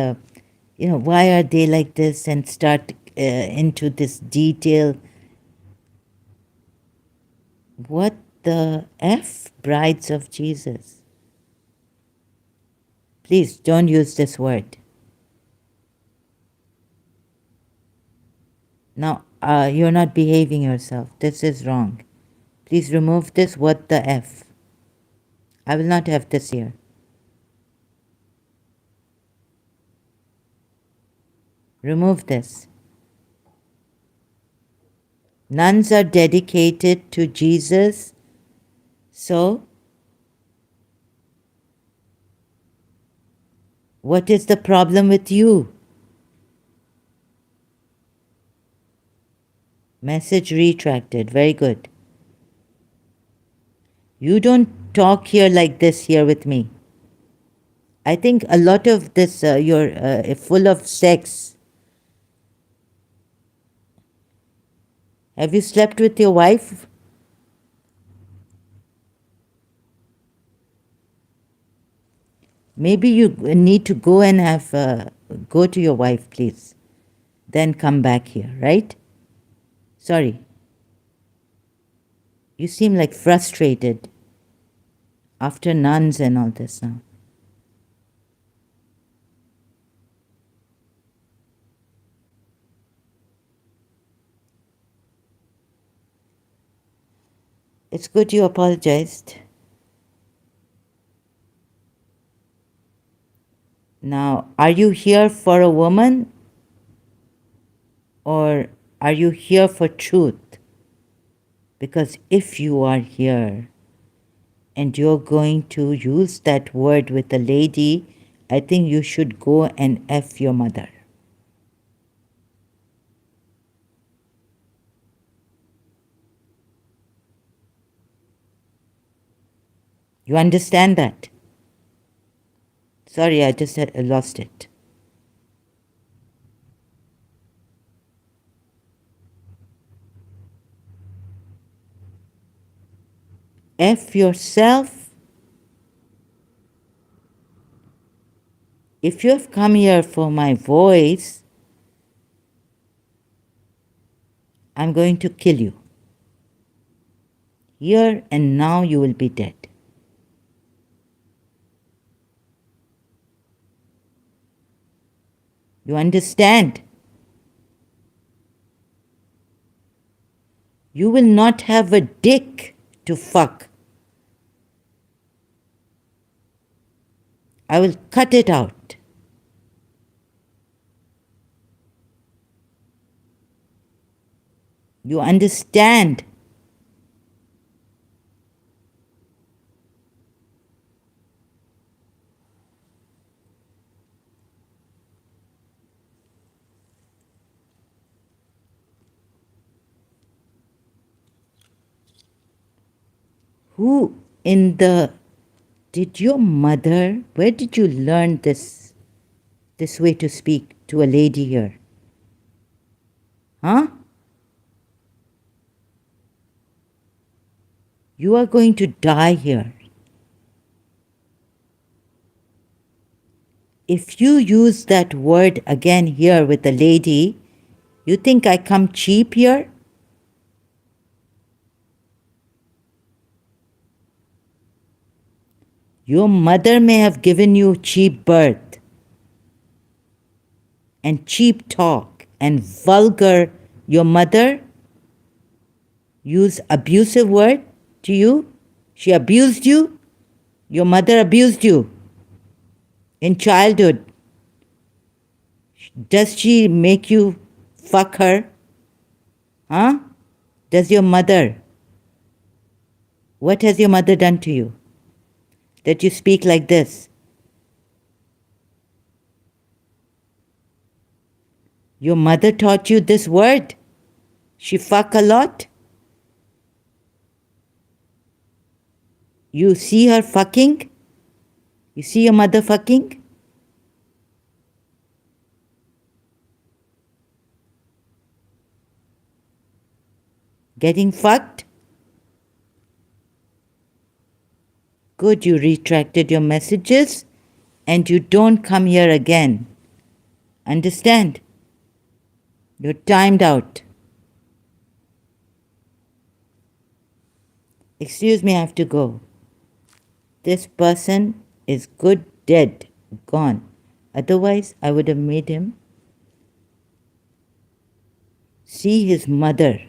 why are they like this and start into this detail. What the F, brides of Jesus? Please don't use this word. Now, you're not behaving yourself. This is wrong. Please remove this. What the F? I will not have this here. Remove this. Nuns are dedicated to Jesus. So, what is the problem with you? Message retracted. Very good. You don't talk here like this here with me. I think a lot of this, you're full of sex. Have you slept with your wife? Maybe you need to go and go to your wife, please. Then come back here, right? Sorry. You seem like frustrated after nuns and all this now. It's good you apologized. Now, are you here for a woman or are you here for truth? Because if you are here and you're going to use that word with a lady, I think you should go and F your mother. You understand that? Sorry, I just lost it. F yourself. If you have come here for my voice, I'm going to kill you. Here and now you will be dead. You understand? You will not have a dick to fuck. I will cut it out. You understand? Who in the... Did your mother... Where did you learn this way to speak to a lady here? Huh? You are going to die here. If you use that word again here with a lady, you think I come cheap here? Your mother may have given you cheap birth and cheap talk and vulgar. Your mother used abusive word to you. She abused you. Your mother abused you in childhood. Does she make you fuck her? Huh? Does your mother? What has your mother done to you that you speak like this? Your mother taught you this word? She fuck a lot? You see her fucking? You see your motherfucking? Getting fucked? Good, you retracted your messages and you don't come here again. Understand? You're timed out. Excuse me, I have to go. This person is good dead, gone. Otherwise, I would have made him see his mother.